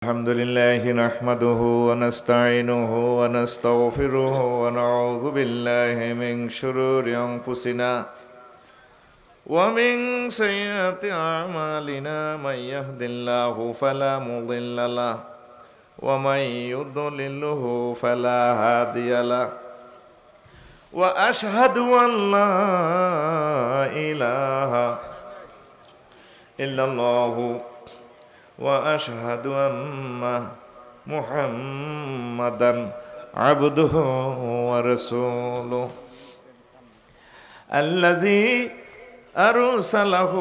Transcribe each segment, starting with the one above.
الحمد لله نحمده ونستعينه ونستغفره ونعوذ بالله من شرور أنفسنا ومن سيئات أعمالنا من يهد الله فلا مضل له ومن يضلله فلا هادي له وأشهد أن لا إله إلا الله وأشهد أن محمدا عبده ورسوله الذي أرسله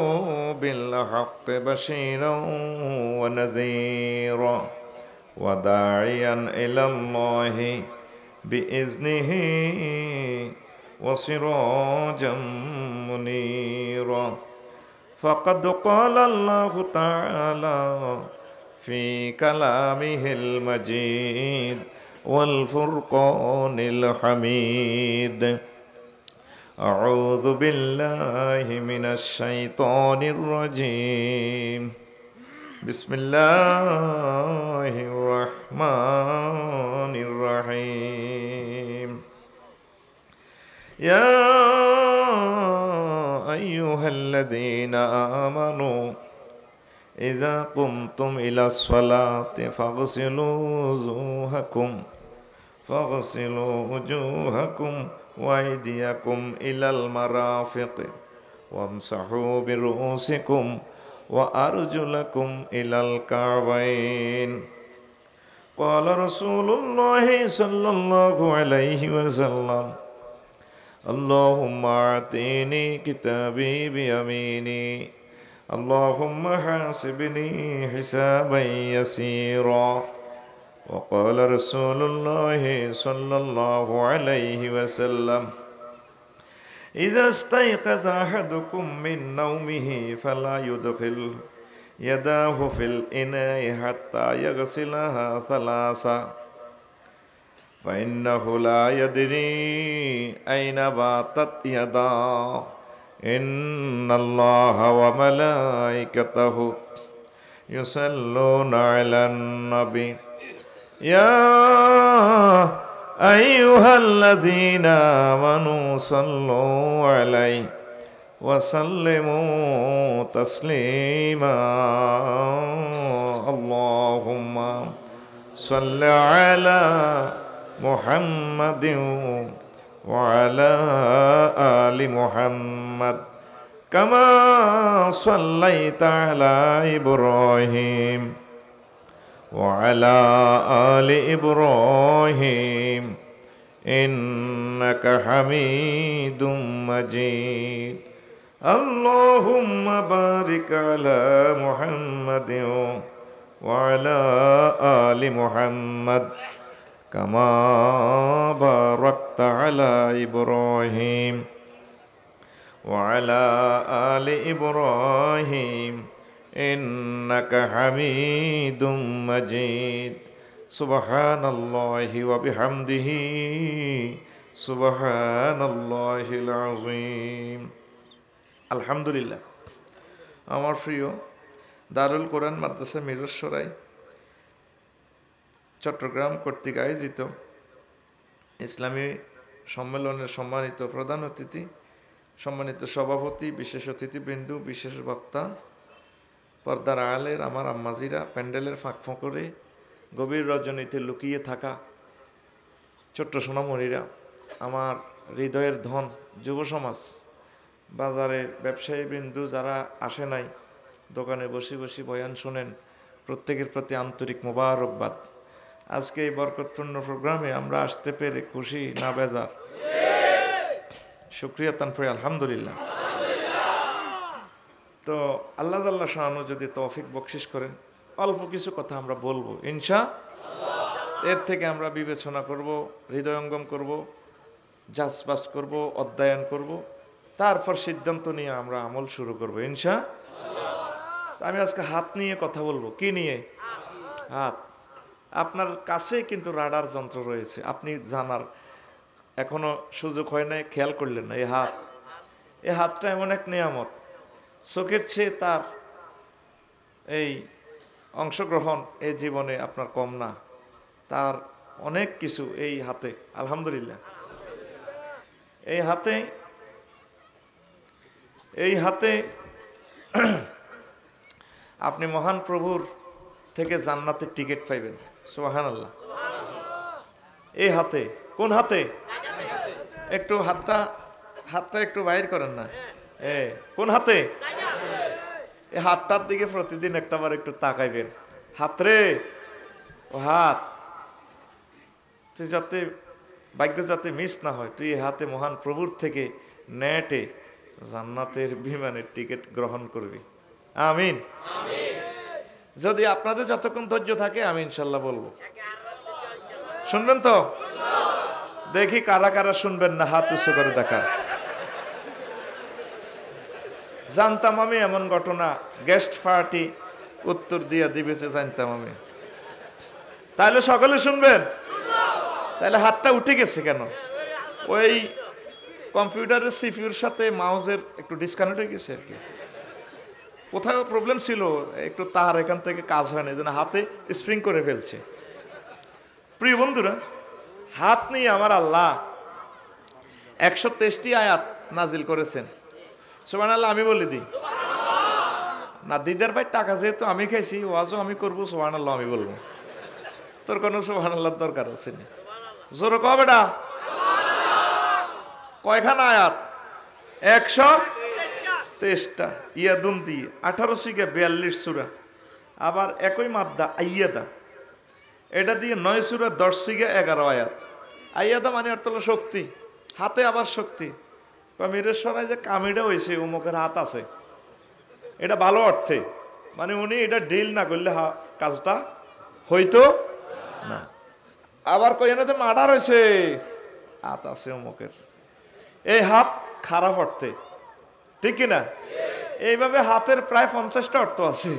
بالحق بشيرا ونذيرا وداعيا إلى الله بإذنه وسراجا منيرا فقد قال الله تعالى في كلامه المجيد والفرقان الحميد أعوذ بالله من الشيطان الرجيم بسم الله الرحمن الرحيم يا أيها الذين آمنوا إذا قمتم إلى الصلاة فاغسلوا وجوهكم وأيديكم إلى المرافق وامسحوا برؤوسكم وأرجلكم إلى الكعبين قال رسول الله صلى الله عليه وسلم اللهم أعطني كتابي بيميني اللهم حاسبني حسابا يسيرا وقال رسول الله صلى الله عليه وسلم إذا استيقظ أحدكم من نومه فلا يدخل يداه في الإناء حتى يغسلها ثلاثا فإنه لا يدري أين باتت يداه إن الله وملائكته يصلون على النبي يا أيها الذين آمنوا صلوا عليه وسلموا تسليما اللهم صل على محمد وعلى آل محمد كما صليت على إبراهيم وعلى آل إبراهيم إنك حميد مجيد اللهم بارك على محمد وعلى آل محمد كما باركت على إبراهيم وعلى آل إبراهيم إنك حميد مجيد سبحان الله وبحمده سبحان الله العظيم আলহামদুলিল্লাহ। আমার প্রিয় দারুল কোরআন মাদ্রাসা মিরসরাই চট্টগ্রাম কর্তৃক আয়োজিত ইসলামী সম্মেলনের সম্মানিত প্রধান অতিথি, সম্মানিত সভাপতি, বিশেষ অতিথিবৃন্দ, বিশেষ বক্তা, পর্দার আড়ালের আমার আম্মাজিরা, প্যান্ডেলের ফাঁক ফোঁকরে গভীর রজনীতে লুকিয়ে থাকা ছোট্ট সোনামণিরা, আমার হৃদয়ের ধন যুব সমাজ, বাজারের ব্যবসায়ী বিন্দু যারা আসে নাই, দোকানে বসে বসে বয়ান শোনেন, প্রত্যেকের প্রতি আন্তরিক মোবারকবাদ। আজকে এই বরকতপূর্ণ প্রোগ্রামে আমরা আসতে পেরে খুশি না বেজার? শুকরিয়া তানফরি আলহামদুলিল্লাহ। তো আল্লাহ জাল্লা শাআনু যদি তৌফিক বকশিস করেন, অল্প কিছু কথা আমরা বলবো ইনশাআল্লাহ। এর থেকে আমরা বিবেচনা করব, হৃদয়ঙ্গম করব, যাচবাস করব, অধ্যয়ন করব, তারপর সিদ্ধান্ত নিয়ে আমরা আমল শুরু করব ইনশাআল্লাহ। আমি আজকে হাত নিয়ে কথা বলবো। কি নিয়ে? হাত। আপনার কাছে কিন্তু রাডার যন্ত্র রয়েছে, আপনি জানার এখনো সুযোগ হয় নাই, খেয়াল করলেন না। এই হাতটা এমন এক নিয়ামত, চোখের চেয়ে তার এই অংশগ্রহণ এই জীবনে আপনার কম না, তার অনেক কিছু এই হাতে। আলহামদুলিল্লাহ, এই হাতে আপনি মহান প্রভুর থেকে জান্নাতের টিকিট পাইবেন। সুবহানাল্লাহ। এই হাতে, কোন হাতে? একটু হাতটা একটু বাইর করেন না। কোন হাতে? এই হাতটার দিকে প্রতিদিন একটাবার একটু তাকাইবেন। হাত রে, ও হাত, তুই যাতে ভাগ্য যাতে মিস না হয়, তুই এই হাতে মহান প্রভুর থেকে নেটে জান্নাতের বিমানের টিকিট গ্রহণ করবি। আমিন। যদি আপনাদের যতক্ষণ ধৈর্য থাকে আমি ইনশাল্লাহ বলবো। শুনবেন তো? দেখি কারা কারা শুনবেন না, হাত উঁচু করে দেখা। জানতাম আমি এমন ঘটনা, গেস্ট পার্টি উত্তর দিয়া দিবেছে, জানতাম আমি। তাহলে সকলে শুনবেন? তাহলে হাতটা উঠে গেছে কেন? ওই কম্পিউটারের সিপিইউর সাথে মাউসের একটু ডিসকানেক্ট হয়ে গেছে আর কি, কোথাও প্রবলেম ছিল, একটু তার এখান থেকে কাজ হয় না, এই জন্য হাতে স্প্রিং করে ফেলছে। প্রিয় বন্ধুরা, হাত নিয়ে আমার আল্লাহ 123টি আয়াত নাজিল করেছেন। সুবহানাল্লাহ আমি বলে দিই না, দিদার ভাই টাকা যেহেতু আমি খাইছি, ওয়াজও আমি করবো, সুবহানাল্লাহ আমি বলবো। তোর কোনো সুবহানাল্লাহর দরকার আছে না। জোরে কও বেটা। কয়খানা আয়াত? 123টা। ইয়াদুন দিয়ে 18 সিগা 42 সূরা, আবার একই মাদ্দা আইয়াদা, এটা দিয়ে 9 সূরা 10 সিগা 11 আয়াত। আইয়াদা মানে অর্থ হলো শক্তি, হাতে আবার শক্তি। কমিরের সরাই যে কামিটা হয়েছে অমুকের হাত আছে, এটা ভালো অর্থে, মানে উনি এটা ডিল না করলে কাজটা হইতো না। আবার কই এনে মার্ডার হয়েছে, হাত আছে অমুকের। এই হাত খারাপ অর্থে, ঠিক কিনা? এইভাবে হাতের প্রায় 50টা অর্থ আছে।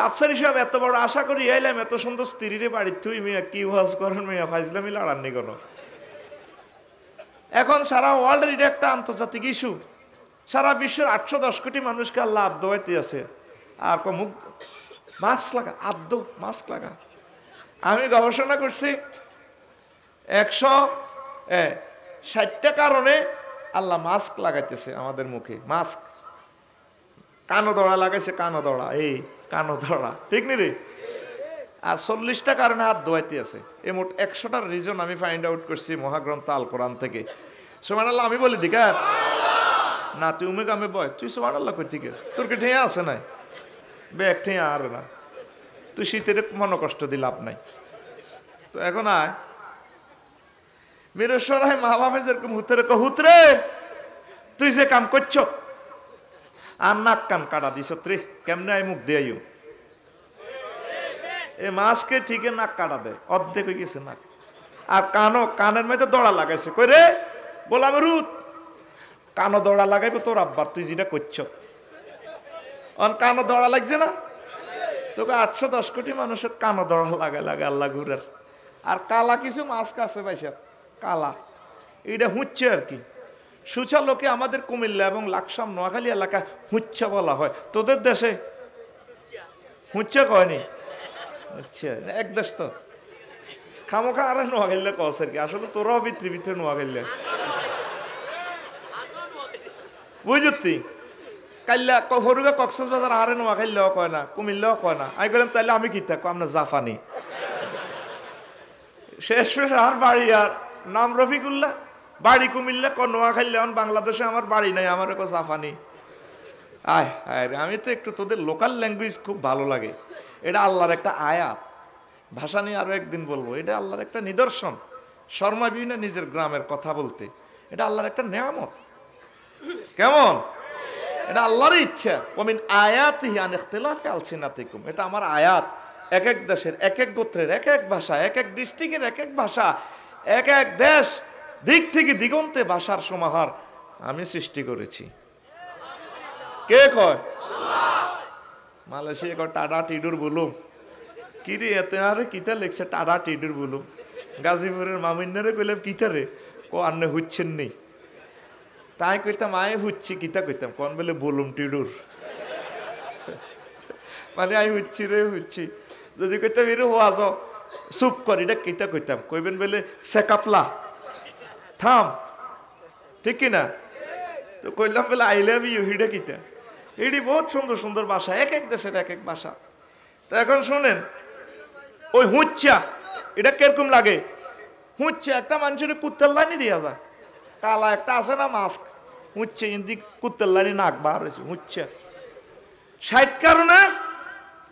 আফসার হিসাব এত বড় আশা করি এলাম, এত সুন্দর স্ত্রীরে বাড়ির তুই মিয়া কি ওয়াজ করেন মিয়া, ফাইজলামি লড়াননি কোনো। এখন সারা ওয়ার্ল্ডের এটা একটা আন্তর্জাতিক ইস্যু, সারা বিশ্বের 810 কোটি মানুষকে আল্লাহ আদ্য হইতে আছে। আর মুখ মাস্ক লাগা, আদ্য মাস্ক লাগা। আমি গবেষণা করছি, 160টা কারণে আল্লাহ মাস্ক লাগাইতেছে আমাদের মুখে। মাস্ক, কানো দড়া লাগাইছে, কানো দড়া, এই কানো দড়া, ঠিক নি রে? আর 40টা কারণে হাত ধোয়াইতে আছে। এই মোট 100টার রিজন আমি ফাইন্ড আউট করছি মহাগ্রন্থ আল কোরআন থেকে। সুবহানাল্লাহ আমি বলি দিকা না, তুই উমে কামে বয়, তুই সুবহানাল্লাহ কই ঠিক তোর কে ঠেয়া আছে নাই? ব্যাগ ঠেয়া আর না, তুই শীতের মন কষ্ট দিয়ে লাভ নাই। তো এখন আয় মেরে সরাই মা বাপে যেরকম হুতরে হুতরে তুই যে কাম করছ আর নাক কান কাটা দিস রে, কেমনে আই মুখ দিয়ে এ মাছকে ঠিকই নাক কাটা দেয়, অর্ধেক হয়ে গেছে নাক। আর কানের মধ্যে দড়া লাগাইছে, কই রে গোলাম রুত, কানো দড়া লাগাইবে তোর আব্বার, তুই যেটা করছ কানো দড়া লাগছে না তোকে? 810 কোটি মানুষের কানো দড়া লাগায় আল্লাহ ঘুরার। আর কালা কিছু মাছ আছে ভাইসা, কালা এইটা হুঁচ্ছে আর কি। সুচা লোকে আমাদের কুমিল্লা এবং লাকসাম নোয়াখালী এলাকা হুঁচ্ছা বলা হয়, তোদের দেশে হুঁচ্ছা কয়নি? আচ্ছা, এক দেশ তো খামোখা আর নোয়াখালীলা কস আর কি, আসলে তোরাও ভিতরে নোয়াখালীলা বুঝতি। কাল্লা হরুবে কক্সবাজার আরে নোয়াখালীলাও কয় না, কুমিল্লাও কয় না। আমি বললাম তাইলে আমি কি থাকবো, আমরা জাফানি। শেষ আমার বাড়ি আর নাম রফিকুল্লাহ, বাড়ি কুমিল্লা, ক নোয়াখালী, বাংলাদেশে আমার বাড়ি নাই, আমার কো জাফানি। আয় আয়, আমি তো একটু তোদের লোকাল ল্যাঙ্গুয়েজ খুব ভালো লাগে। এটা আল্লাহর একটা আয়াত, ভাষা নিয়ে আরো একদিন বলবো। এটা আল্লাহর একটা নিদর্শন, শর্মা বিনা নিজের গ্রামের কথা বলতে, এটা আল্লাহর একটা নেয়ামত। কেমন? এটা আল্লাহর ইচ্ছা। ওমিন আয়াতিহি আন ইখতিলাফি আলসিনাতিকুম, এটা আমার আয়াত। এক এক দেশের, এক এক গোত্রের এক এক ভাষা, এক এক ডিস্ট্রিক্টের এক এক ভাষা, এক এক দেশ দিক থেকে দিগন্তে ভাষার সমাহার আমি সৃষ্টি করেছি। কে কয়? মালয়েশিয়া কয় টাডা টিডুর বলুম। কি রে এতে আরে কিতা লেখছে টাডা টিডুর বলুম? গাজীপুরের মামিনারে কইলাম কিতা রে, কো আন্নে হচ্ছেন নেই। তাই কইতাম আয় হচ্ছি, কিতা কইতাম, কোন বলে বলুম টিডুর। মানে আমি হচ্ছি রে হচ্ছি, যদি কইতাম এর হওয়াজ চুপ করি এটা কিতা কইতাম, কইবেন বলে সেকাপলা থাম, ঠিক কিনা? তো কইলাম বলে আই লাভ ইউ, হিডা কিতা, এটি বহুত সুন্দর সুন্দর ভাষা, এক এক দেশের এক এক ভাষা। তো এখন শোনেন, ওই হুচ্চা এটা কিরকম লাগে? হুচ্চা একটা মানুষের কুত্তার লাইনি দিয়া যায়, কালা একটা আছে না মাস্ক, হুচ্ছে ইন্দি কুত্তার লাইনি নাক বার হয়েছে হুচ্চা। 60 কারণে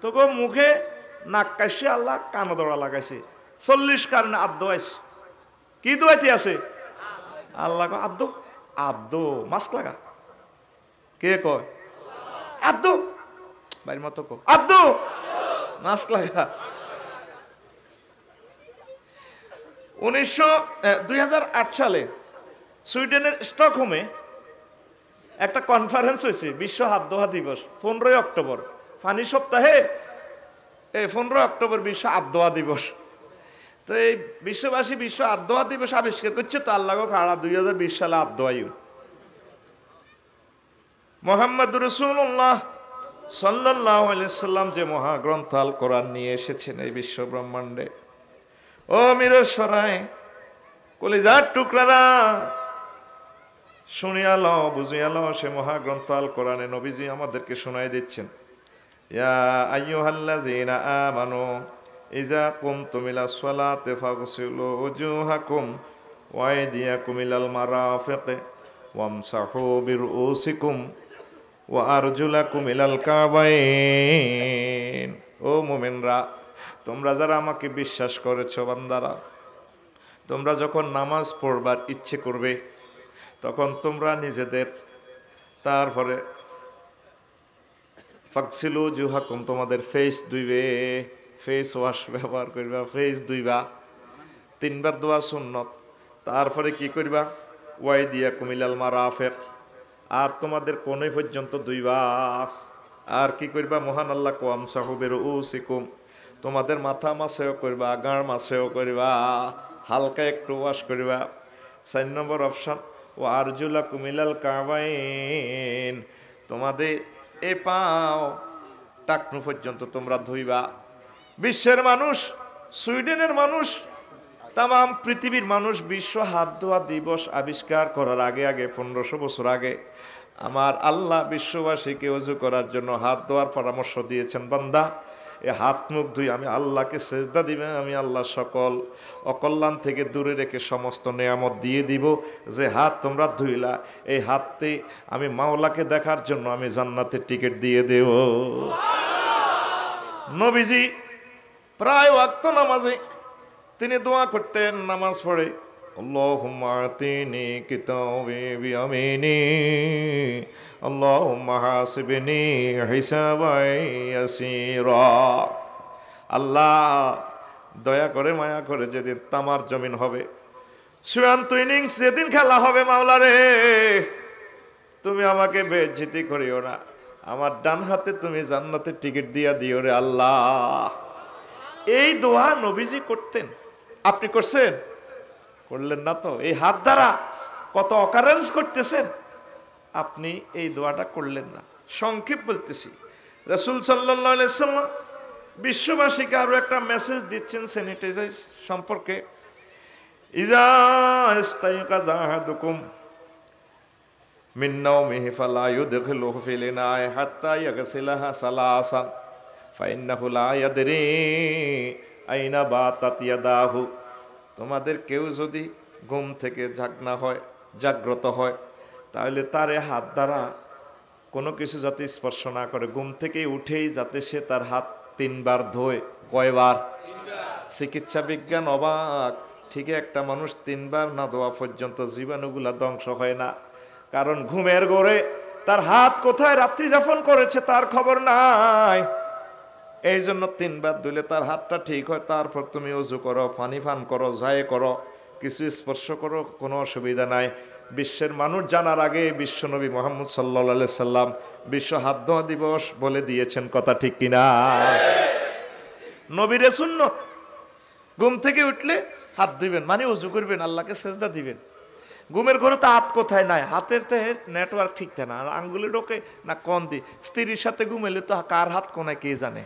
তোকে মুখে নাক কাশি আল্লাহ কানো দড়া লাগাইছে, 40 কারণে আদ্য আছে। কি দোয়াইতে আছে? আল্লাহ আদ্য আদ্য মাস্ক লাগা, কে কয়? আদ্য বাইর মতো কো আদ্য মাস্ক লাগা। 2008 সালে সুইডেনের স্টকহোমে একটা কনফারেন্স হয়েছে, বিশ্ব হাত ধোয়া দিবস, 15 অক্টোবর, ফানি সপ্তাহে 15 অক্টোবর বিশ্ব হাত ধোয়া দিবস। তো এই বিশ্ববাসী বিশ্ব হাত ধোয়া দিবস আবিষ্কার করছে, তো আল্লাহ খাড়া 2020 সালে হাত ধোয়াইও। মুহাম্মদুর রাসূলুল্লাহ সাল্লাল্লাহু আলাইহি সাল্লাম যে মহাগ্রন্থ আল কোরআন নিয়ে এসেছেন এই বিশ্ব ব্রহ্মাণ্ডে, ও মিরর সরাই কলিজার টুকরারা শুনিয়া লও, বুঝিয়া লও, সে মহাগ্রন্থ আল কোরআনে নবীজি আমাদেরকে শোনাই দিচ্ছেন, ইয়া আইয়ুহাল্লাযীনা আমানু ইযা কুমতুম ইলাস সালাতি ফাগসিলু উজুহাকুম ওয়া আইদিয়াকুম ইলাল মারাফিকি ওয়ামসাহু বিরুসিকুম ওয়া আরজুলাকুম ইলাল কাবাইন। ও মুমিনরা, তোমরা যারা আমাকে বিশ্বাস করেছো বান্দারা, তোমরা যখন নামাজ পড়বার ইচ্ছে করবে তখন তোমরা নিজেদের, তারপরে ফাগসিলু উজুহাকুম, তোমাদের ফেস ধুইবে, ফেস ওয়াশ ব্যবহার করবা, ফেস ধুইবা, 3 বার দোয়া সুন্নত। তারপরে কি করবা? ওয়াইদিয়াকুম ইলাল মারাফিক, আর তোমাদের কোণে পর্যন্ত ধুইবা। আর কি করবা? মহান আল্লাহ ওয়ামসাহু বিরুসিকুম, তোমাদের মাথা মাছেও করবা, গাঁড় মাছেও করবা, হালকা একটু ওয়াশ করবা। 4 নম্বর অপশন, ও আরজুলাকুম ইলাল কাবাইন, তোমাদের এ পাও টাকনু পর্যন্ত তোমরা ধুইবা। বিশ্বের মানুষ, সুইডেনের মানুষ, তাম পৃথিবীর মানুষ বিশ্ব হাত ধোয়া দিবস আবিষ্কার করার আগে 1500 বছর আগে আমার আল্লাহ বিশ্ববাসীকে ওযু করার জন্য হাত ধোয়ার পরামর্শ দিয়েছেন। বান্দা, এ হাত মুখ ধুই আমি আল্লাহকে সেজদা দিবে, আমি আল্লাহ সকল অকল্যাণ থেকে দূরে রেখে সমস্ত নেয়ামত দিয়ে দিব। যে হাত তোমরা ধুইলা, এই হাতে আমি মাওলাকে দেখার জন্য আমি জান্নাতের টিকিট দিয়ে দেব। নবীজি প্রায় ওয়াক্ত নামাজে তিনি দোয়া করতেন, নামাজ পড়ে, আল্লাহুম্মা আতিনি কিতাবি বিয়ামিনি আল্লাহুম্মা হাসিবনি হিসাবাই ইয়াসীরা। আল্লাহ দয়া করে মায়া করে যেদিন তামার জমিন হবে, চূড়ান্ত ইনিংস যেদিন খেলা হবে, মাওলা রে তুমি আমাকে বেইজ্জতি করিও না, আমার ডান হাতে তুমি জান্নাতের টিকিট দিয়া দিও রে আল্লাহ। এই দোয়া নবীজি করতেন। আপনি করছেন? করলেন না তো। এই হাত দ্বারা কত অকারেন্স করতেছেন, আপনি এই দোয়াটা করলেন না। সংক্ষেপ বলতেছি, রাসূল সাল্লাল্লাহু আলাইহি ওয়াসাল্লাম বিশ্ববাসীকে আরো একটা মেসেজ দিচ্ছেন স্যানিটাইজার সম্পর্কে। ইজা ইস্তাইকাযা আহাদুকুম মিন নাওমিহি ফালা ইউদখিলুহু ফিল ইনাই হাত্তা ইয়াগসিলাহা সালাসান ফাইন্নাহু লা ইয়াদরি আইনা বাতাত ইয়াদাহু। তোমাদের কেউ যদি ঘুম থেকে জাগ্রত হয়, তাহলে তারে হাত দ্বারা কোনো কিছু যাতে স্পর্শ না করে, ঘুম থেকে উঠেই যাতে সে তার হাত 3 বার ধোয়। কয়বার? চিকিৎসা বিজ্ঞান অবাক, ঠিক একটা মানুষ 3 বার না ধোয়া পর্যন্ত জীবাণুগুলা ধ্বংস হয় না। কারণ ঘুমের ঘোরে তার হাত কোথায় রাত্রি যাপন করেছে তার খবর নাই। এই জন্য 3 বার ধুলে তার হাতটা ঠিক হয়। তারপর তুমি ওযু করো, পানি পান করো, যাই করো, কিছু স্পর্শ করো, কোনো অসুবিধা নাই। বিশ্বের মানুষ জানার আগে বিশ্বনবী মুহাম্মদ সাল্লাল্লাহু আলাইহি সাল্লাম বিশ্ব হাত ধোয়া দিবস বলে দিয়েছেন। কথা ঠিক কিনা? নবীর সুন্নাত, ঘুম থেকে উঠলে হাত ধুইবেন, মানে ওযু করবেন, আল্লাহকে সেজদা দিবেন। ঘুমের ঘরে তো হাত কোথায় নাই, হাতের তো নেটওয়ার্ক ঠিক থাকে না, আর আঙ্গুলে ঢোকে না কোন দি। স্ত্রীর সাথে ঘুমেলে তো কার হাত কোনায় কে জানে,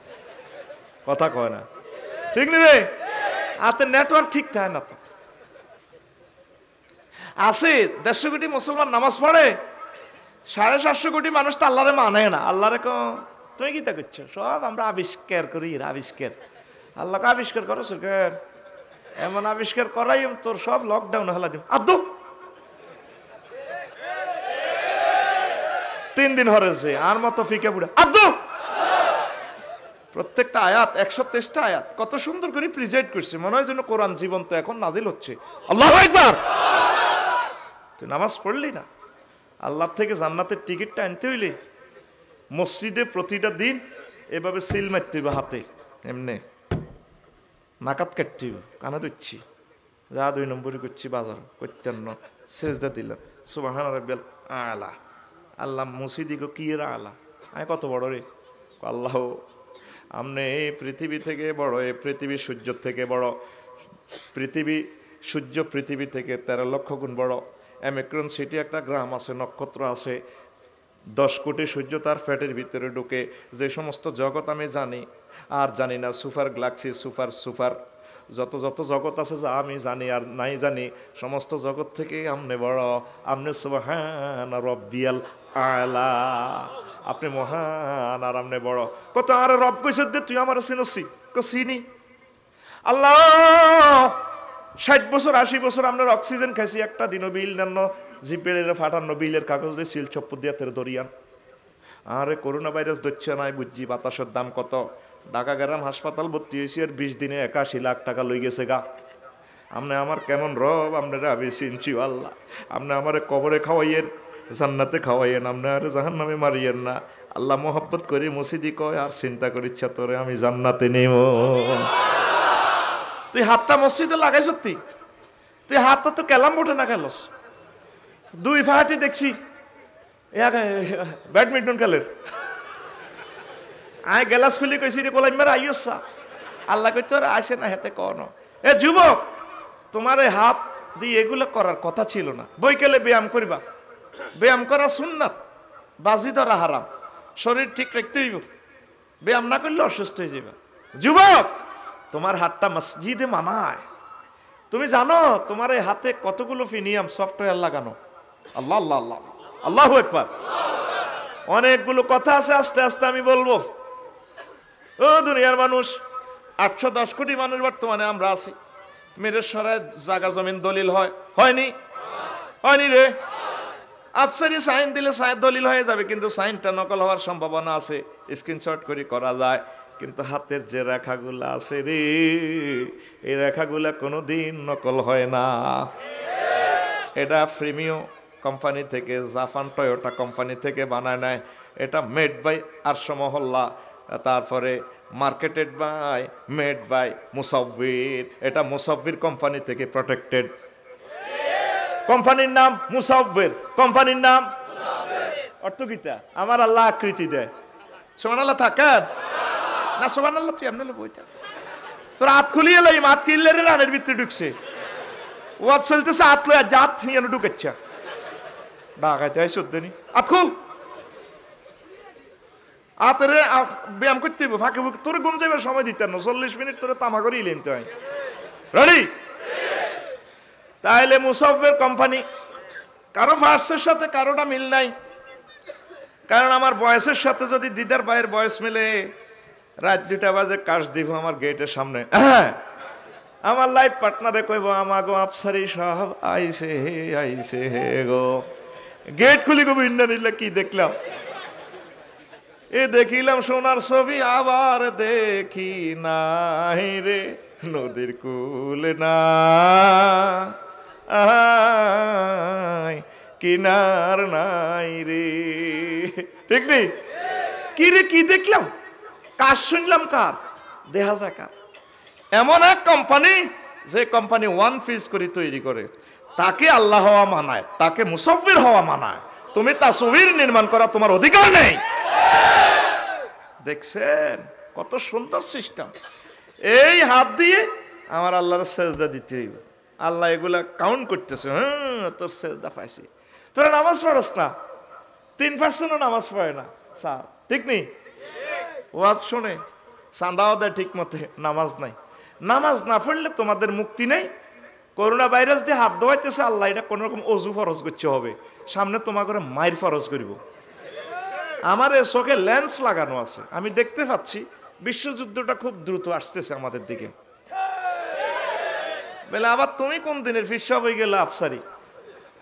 কথা কয় না, ঠিক নি রে? হাতের নেটওয়ার্ক ঠিক থাকে না তো। আছে 150 কোটি মুসলমান নামাজ পড়ে, 750 কোটি মানুষ তো আল্লাহরে মানে না। আল্লাহরে তুমি কি তা করছো? সব আমরা আবিষ্কার করি, আবিষ্কার। আল্লাহকে আবিষ্কার করো সরকার, এমন আবিষ্কার করাই তোর সব লকডাউন হলা দিব। আদু 3 দিন হরেছে আর মতো ফিকে বুড়া আদু। প্রত্যেকটা আয়াত 123টা আয়াত কত সুন্দর করে প্রিজাইড করছে, মনে হয় যেন কোরআন জীবন্ত এখন নাজিল হচ্ছে। আল্লাহু আকবার। তুই নামাজ পড়লি না, আল্লাহ থেকে জান্নাতের টিকিটটা আনতে হইলে মসজিদে প্রতিটা দিন এভাবে সিল মারতে হইবে হাতে, এমনি নাকাত কাটতে হইব, কানে দিচ্ছি যা 2 নম্বরই করছি বাজার করতেন না, সেজদা দিলাম সুবহান রাব্বিয়াল আলা। আল্লাহ মসজিদিকে কি এর আলা, আমি কত বড় রে? আল্লাহ আমনে এই পৃথিবী থেকে বড়, এই পৃথিবী সূর্য থেকে বড়, পৃথিবী সূর্য পৃথিবী থেকে 13 লক্ষ গুণ বড়। অ্যামেক্রন সিটি একটা গ্রাম আছে, নক্ষত্র আছে, 10 কোটি সূর্য তার ফ্যাটের ভিতরে ঢুকে। যে সমস্ত জগৎ আমি জানি আর জানি না, সুপার গ্যালাক্সি, সুপার সুপার যত যত জগৎ আছে যা আমি জানি আর নাই জানি, সমস্ত জগৎ থেকে আমনে বড়। আমনে সুবহান রাব্বিয়াল আলা, আপনি মহান আর আমনে বড়। কত আর রব কইছে দে তুই আমার চিনছি, চিনি। আল্লাহ 60 বছর 80 বছর আপনার অক্সিজেন খাইছি, একটা দিনও বিল নেন, জিপের ফাটানো বিলের কাগজ দিয়ে সিল চপ্পু দিয়ে তেরে দরিয়ান। আরে করোনা ভাইরাস ধরছে নাই বুঝছি, বাতাসের দাম কত। ঢাকা গ্রাম হাসপাতাল ভর্তি হয়েছি আর 20 দিনে 81 লাখ টাকা লই গেছে গা। আপনি আমার কেমন রব, আপনারা আমি চিনছি আল্লাহ। আপনি আমার কবরে খাওয়াইয়েন, জান্নাতে খাওয়াইয়েন, আপনার জাহান্নামে মারিয়েন না। আল্লাহ মোহাব্বত করে মসজিদি কয় আর চিন্তা করিচ্ছা তোরে আমি জান্নাতে নেব। তুই হাতটা মসজিদে লাগাই সত্যি, তুই হাতটা তো কেলাম বটে না খেলস। 2 ফাটি দেখছি ব্যাডমিন্টন খেলের। আয় গ্যালাস খুলি কইছি রে কোলাই মেরা আইসা, আল্লাহ কই তোর আসে না হেতে কোন। এ যুবক, তোমার এই হাত দিয়ে এগুলো করার কথা ছিল না। বইকেলে ব্যায়াম করিবা, ব্যায়াম করা সুন্নাত, বাজি ধরা হারাম, শরীর ঠিক রাখতে হইব, ব্যায়াম না করলে অসুস্থ হয়ে যাবে। যুবক, তোমার হাতটা মসজিদে মানায়। তুমি জানো তোমার এই হাতে কতগুলো প্রিমিয়াম সফটওয়্যার লাগানো। আল্লাহ আল্লাহ আল্লাহ আল্লাহু আকবার। অনেকগুলো কথা আছে, আস্তে আস্তে আমি বলবো। ও দুনিয়ার মানুষ, 810 কোটি মানুষ বর্তমানে আমরা আছি। মেরের সরায় জায়গা জমিন দলিল হয়, হয়নি? হয়নি রে? আফসারি সাইন দিলে দলিল হয়ে যাবে, কিন্তু সাইনটা নকল হওয়ার সম্ভাবনা আছে, স্ক্রিনশট করে করা যায়। কিন্তু হাতের যে রেখাগুলো আছে রে, এই রেখাগুলা কোনোদিন নকল হয় না। এটা প্রিমিও কোম্পানি থেকে, জাপান টয়োটা কোম্পানি থেকে বানায় নেয়। এটা মেড বাই আরশ মহল্লা, তারপরে marketed by, made by Musabbir. এটা মুসাব্বির কোম্পানি থেকে প্রটেক্টেড। কোম্পানির নাম মুসাব্বির, কোম্পানির নাম অর্থ কিতা? আমার আল্লাহ আকৃতি দেয়। সুবহানাল্লাহ থাকেন না? সুবহানাল্লাহ তুই এমনি বইটা তোর হাত খুলিয়ে লই, হাত কিনলে রে রানের ভিতরে ঢুকছে, ওয়াজ চলতেছে, হাত লই জাত হিয়ানো ঢুকেছে, ঢাকায় যাই সদ্যনি হাত খুল, হাতের ব্যায়াম করতে হইব। ফাঁকে ফুঁকে তোর ঘুম যাইবার সময় দিতে না, 40 মিনিট তোরে তামা করে ইলেন তো। রেডি? তাইলে মুসাফির কোম্পানি, কারো ফার্সের সাথে কারোটা মিল নাই। কারণ আমার বয়সের সাথে যদি দিদার ভাইয়ের বয়স মিলে, রাত 2টা বাজে কাশ দিব আমার গেটের সামনে, আমার লাইফ পার্টনারে কইব আমাগো আফসারি সাহেব আইছে হে, আইছে হে গো। গেট খুলি গো, ইন্না নিলে কি দেখলাম? এ দেখিলাম সোনার ছবি, আবার দেখি নাই রে নদীর কূল না কিনার নাই রে। ঠিক নেই? কি রে কি দেখলাম? কাজ শুনলাম কার? দেখা যায় কার? এমন এক কোম্পানি, যে কোম্পানি 1 পিস করে তৈরি করে, তাকে আল্লাহ হওয়া মানায়, তাকে মুসাফির হওয়া মানায়। তুমি তাসবির নির্মাণ করা তোমার অধিকার নেই। দেখছেন কত সুন্দর সিস্টেম? এই হাত দিয়ে আমার আল্লাহর সেজদা দিতে হইব। আল্লাহ এগুলা কাউন্ট করতেছে, হ্যাঁ তোর সেজদা পাইছি। তোরা নামাজ পড়স না, 3% নামাজ পড়ে না স্যার, ঠিক নেই? ওয়াজ শোনে, চাঁদাও দেয় ঠিক মতে, নামাজ নাই। নামাজ না পড়লে তোমাদের মুক্তি নেই। করোনা ভাইরাস দিয়ে হাত ধোয়াইতেছে, আল্লাহ এটা কোন রকম অজু ফরজ করতে হবে, সামনে তোমার করে মায়ের ফরজ করিব। আমার এ চোখে লেন্স লাগানো আছে, আমি দেখতে পাচ্ছি বিশ্বযুদ্ধটা খুব দ্রুত আসতেছে আমাদের দিকে। বলে আবার তুমি কোন দিনের ফিসব হয়ে গেলে আফসারি,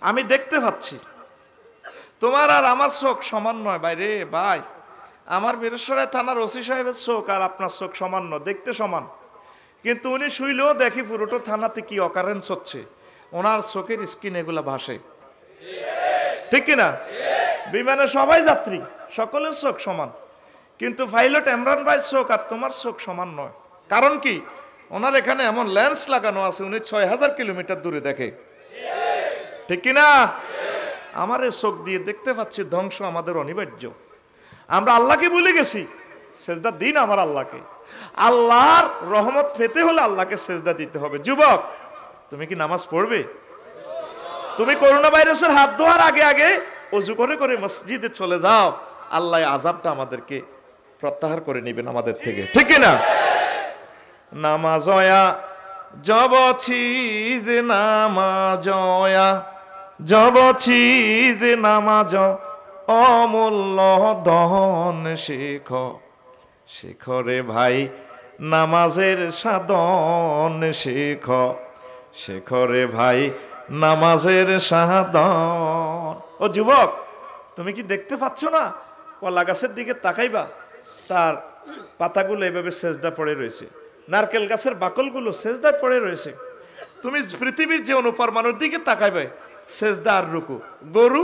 আমি দেখতে পাচ্ছি। তোমার আর আমার চোখ সমান নয় বাইরে ভাই। আমার বীরেশ্বরায় থানার ওসি সাহেবের চোখ আর আপনার চোখ সমান নয়, দেখতে সমান, কিন্তু উনি শুইলেও দেখি পুরোটো থানাতে কি অকারেন্স হচ্ছে, ওনার চোখের স্কিন এগুলা ভাসে, ঠিক কিনা? বিমানে সবাই যাত্রী, সকলের চোখ সমান, কিন্তু পাইলট ইমরান ভাই চোখ আর তোমার চোখ সমান নয়। কারণ কি? ওনার এখানে এমন লেন্স লাগানো আছে, উনি 6000 কিলোমিটার দূরে দেখে, ঠিক কিনা? আমার এই চোখ দিয়ে দেখতে পাচ্ছি ধ্বংস আমাদের অনিবার্য। আমরা আল্লাহকে ভুলে গেছি, সেজদা দিন আমার আল্লাহকে। আল্লাহর রহমত পেতে হলে আল্লাহকে সেজদা দিতে হবে। যুবক, তুমি কি নামাজ পড়বে? তুমি করোনা ভাইরাসের হাত ধোয়ার আগে আগে অজু করে করে মসজিদে চলে যাও, আল্লাহ আযাবটা আমাদেরকে প্রত্যাহার করে নেবেন আমাদের থেকে, ঠিক না? নামাজয়া জবছি যে নামাজয়া জবছি যে নামাজ অমূল্য ধন শেখ, শেখরে ভাই নামাজের সাধন শেখ, শেখরে ভাই নামাজের সাধন। ও যুবক, তুমি কি দেখতে পাচ্ছ না? কলা গাছের দিকে তাকাইবা, তার পাতাগুলো এভাবে সেজদা পড়ে রয়েছে, নারকেল গাছের বাকলগুলো সেজদা পড়ে রয়েছে। তুমি পৃথিবীর যে অনুপরমাণুর দিকে তাকাইবে, সেজদা আর রুকু। গরু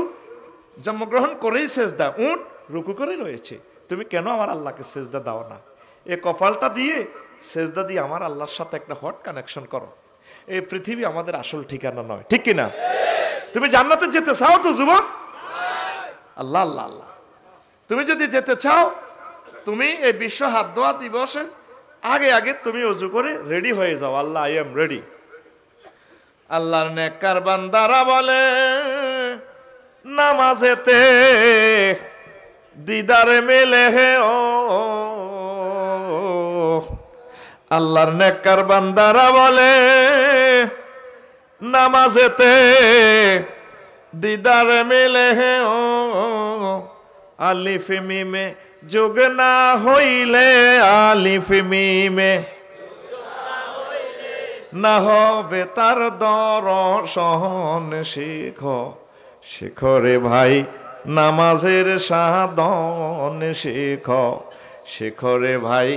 জন্মগ্রহণ করেই সেজদা, উট রুকু করে রয়েছে। তুমি কেন আমার আল্লাহকে সেজদা দাও না? এ কপালটা দিয়ে সেজদা দিয়ে আমার আল্লাহর সাথে একটা হট কানেকশন করো। এই পৃথিবী আমাদের আসল ঠিকানা নয়, ঠিক কিনা? তুমি জান্নাতে যেতে চাও তো যুবক? আল্লাহ আল্লাহ আল্লাহ। তুমি যদি যেতে চাও, তুমি এই বিশ্ব হাত ধোয়া দিবসের আগে আগে তুমি ওযু করে রেডি হয়ে যাও, আল্লাহ আই এম রেডি। আল্লাহর নেককার বান্দারা বলে নামাজেতে দিদারে মেলে হে ও, আল্লাহর নেককার বান্দারা বলে নামাজেতে দিদারে মেলে হে ও, আলিফ মিমে যোগ না হইলে, আলিফ মিমে না হবে তার দর্শন শেখ, শেখরে ভাই নামাজের সাধন শেখ, শেখরে ভাই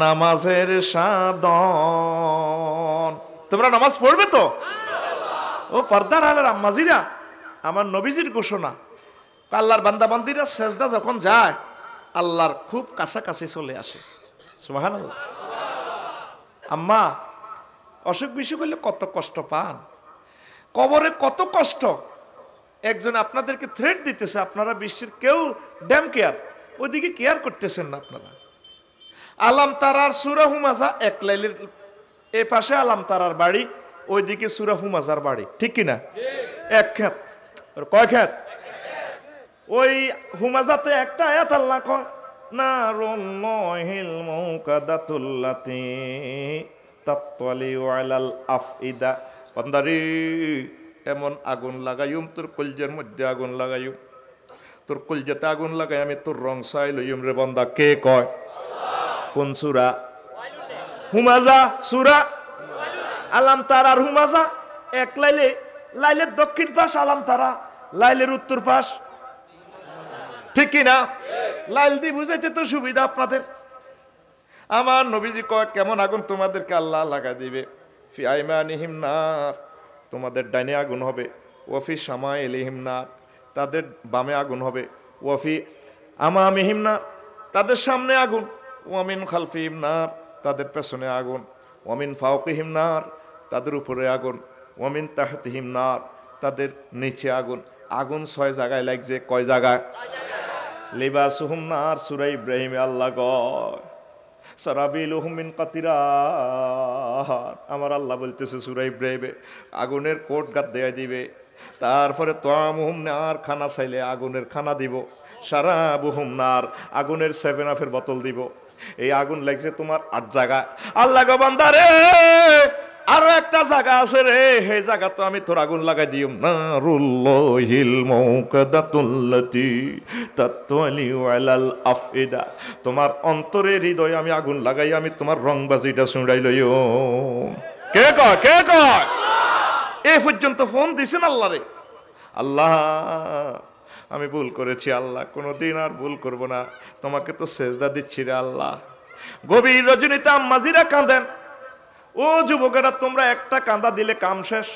নামাজের সাধন। তোমরা নামাজ পড়বে তো? ও পর্দার আলের আম্মাজিরা, আমার নবীজির ঘোষণা, আল্লাহর বান্দাবান্দিরা সেজদা যখন যায় আল্লাহর খুব কাছাকাছি চলে আসে। সুবহানাল্লাহ। আম্মা অসুখ বিসুখ হইলে কত কষ্ট পান, কবরে কত কষ্ট। একজন আপনাদেরকে থ্রেট দিতেছে, আপনারা বিশ্বের কেউ ড্যাম কেয়ার ওইদিকে কেয়ার করতেছেন না আপনারা। আলাম তারার সূরা হুমাজা এক লাইলের এ পাশে আলাম তারার বাড়ি, ওইদিকে সূরা হুমাজার বাড়ি, ঠিক কিনা? এক খেত, কয় খেত? ওই হুমাজাতে একটা আয়াত আল্লাহ কয় নারুল্লাহিল মুকাদাতুল্লাতি তাতওয়ালিউ আলাল আফইদা। বান্দারে এমন আগুন লাগাইম, তোর কলজের মধ্যে আগুন লাগাইম, তোর কলজেতে আগুন লাগাই আমি তোর রং চাই লইম রে বান্দা। কে কয়? কোন সূরা? হুমাজা সূরা আলাম তারার হুমাজা এক লাইলে, লাইলের দক্ষিণ পাশ আলাম তারা, লাইলের উত্তর পাশ, ঠিক কিনা? লাইল দিয়ে বুঝাইতে তো সুবিধা আপনাদের। আমার নবীজি কয় কেমন আগুন তোমাদেরকে আল্লাহ লাগা দিবে, ফি আইমানিহিম নার, তোমাদের ডাইনে আগুন হবে, ওয়াফি শামাইলিহিম নার, তাদের বামে আগুন হবে, ওয়াফি আমামিহিম নার, তাদের সামনে আগুন, ওয়ামিন খালফিহিম নার, তাদের পেছনে আগুন, ওয়ামিন ফাওকিহিম নার, তাদের উপরে আগুন, ওয়ামিন তাহতিহিম নার, তাদের নিচে আগুন। আগুন 6 জায়গায় লাগছে। কয় জায়গায়? লিবাসুহুম নার, সূরা ইব্রাহিমে আল্লাহ কয় সারাবিলুহুম মিন কাতিরান। আমার আল্লাহ বলতেছে সূরা ইব্রাহিমে, আগুনের কোট গাদ দেয়া দিবে। তারপরে তাআমুহুম নার, খানা চাইলে আগুনের খানা দিব। শারাবুহুম নার, আগুনের 7 আপের বোতল দিব। এই আগুন লাগছে তোমার 8 জায়গা। আল্লাহ গো বান্দা রে, আরো একটা জায়গা আছে রে, সেই জায়গা তো আমি তোর আগুন লাগাই দিম। নারুল্লাহিল মুকাদাতুল্লাতি তাতওয়ালিউ আলাল আফইদা, তোমার অন্তরের হৃদয়ে আমি আগুন লাগাই, আমি তোমার রংবাজিটা শুনাই লইও। কে কয়, কে কয়? এই পর্যন্ত ফোন দিছেন আল্লাহ রে। আল্লাহ আমি ভুল করেছি আল্লাহ, কোনোদিন আর ভুল করব না, তোমাকে তো সেজদা দিচ্ছি রে আল্লাহ। গভীর রজনীতে আম্মাজিরা কাঁদেন। ও যুবকেরা, তোমরা একটা কাঁদা দিলে কাম শেষ।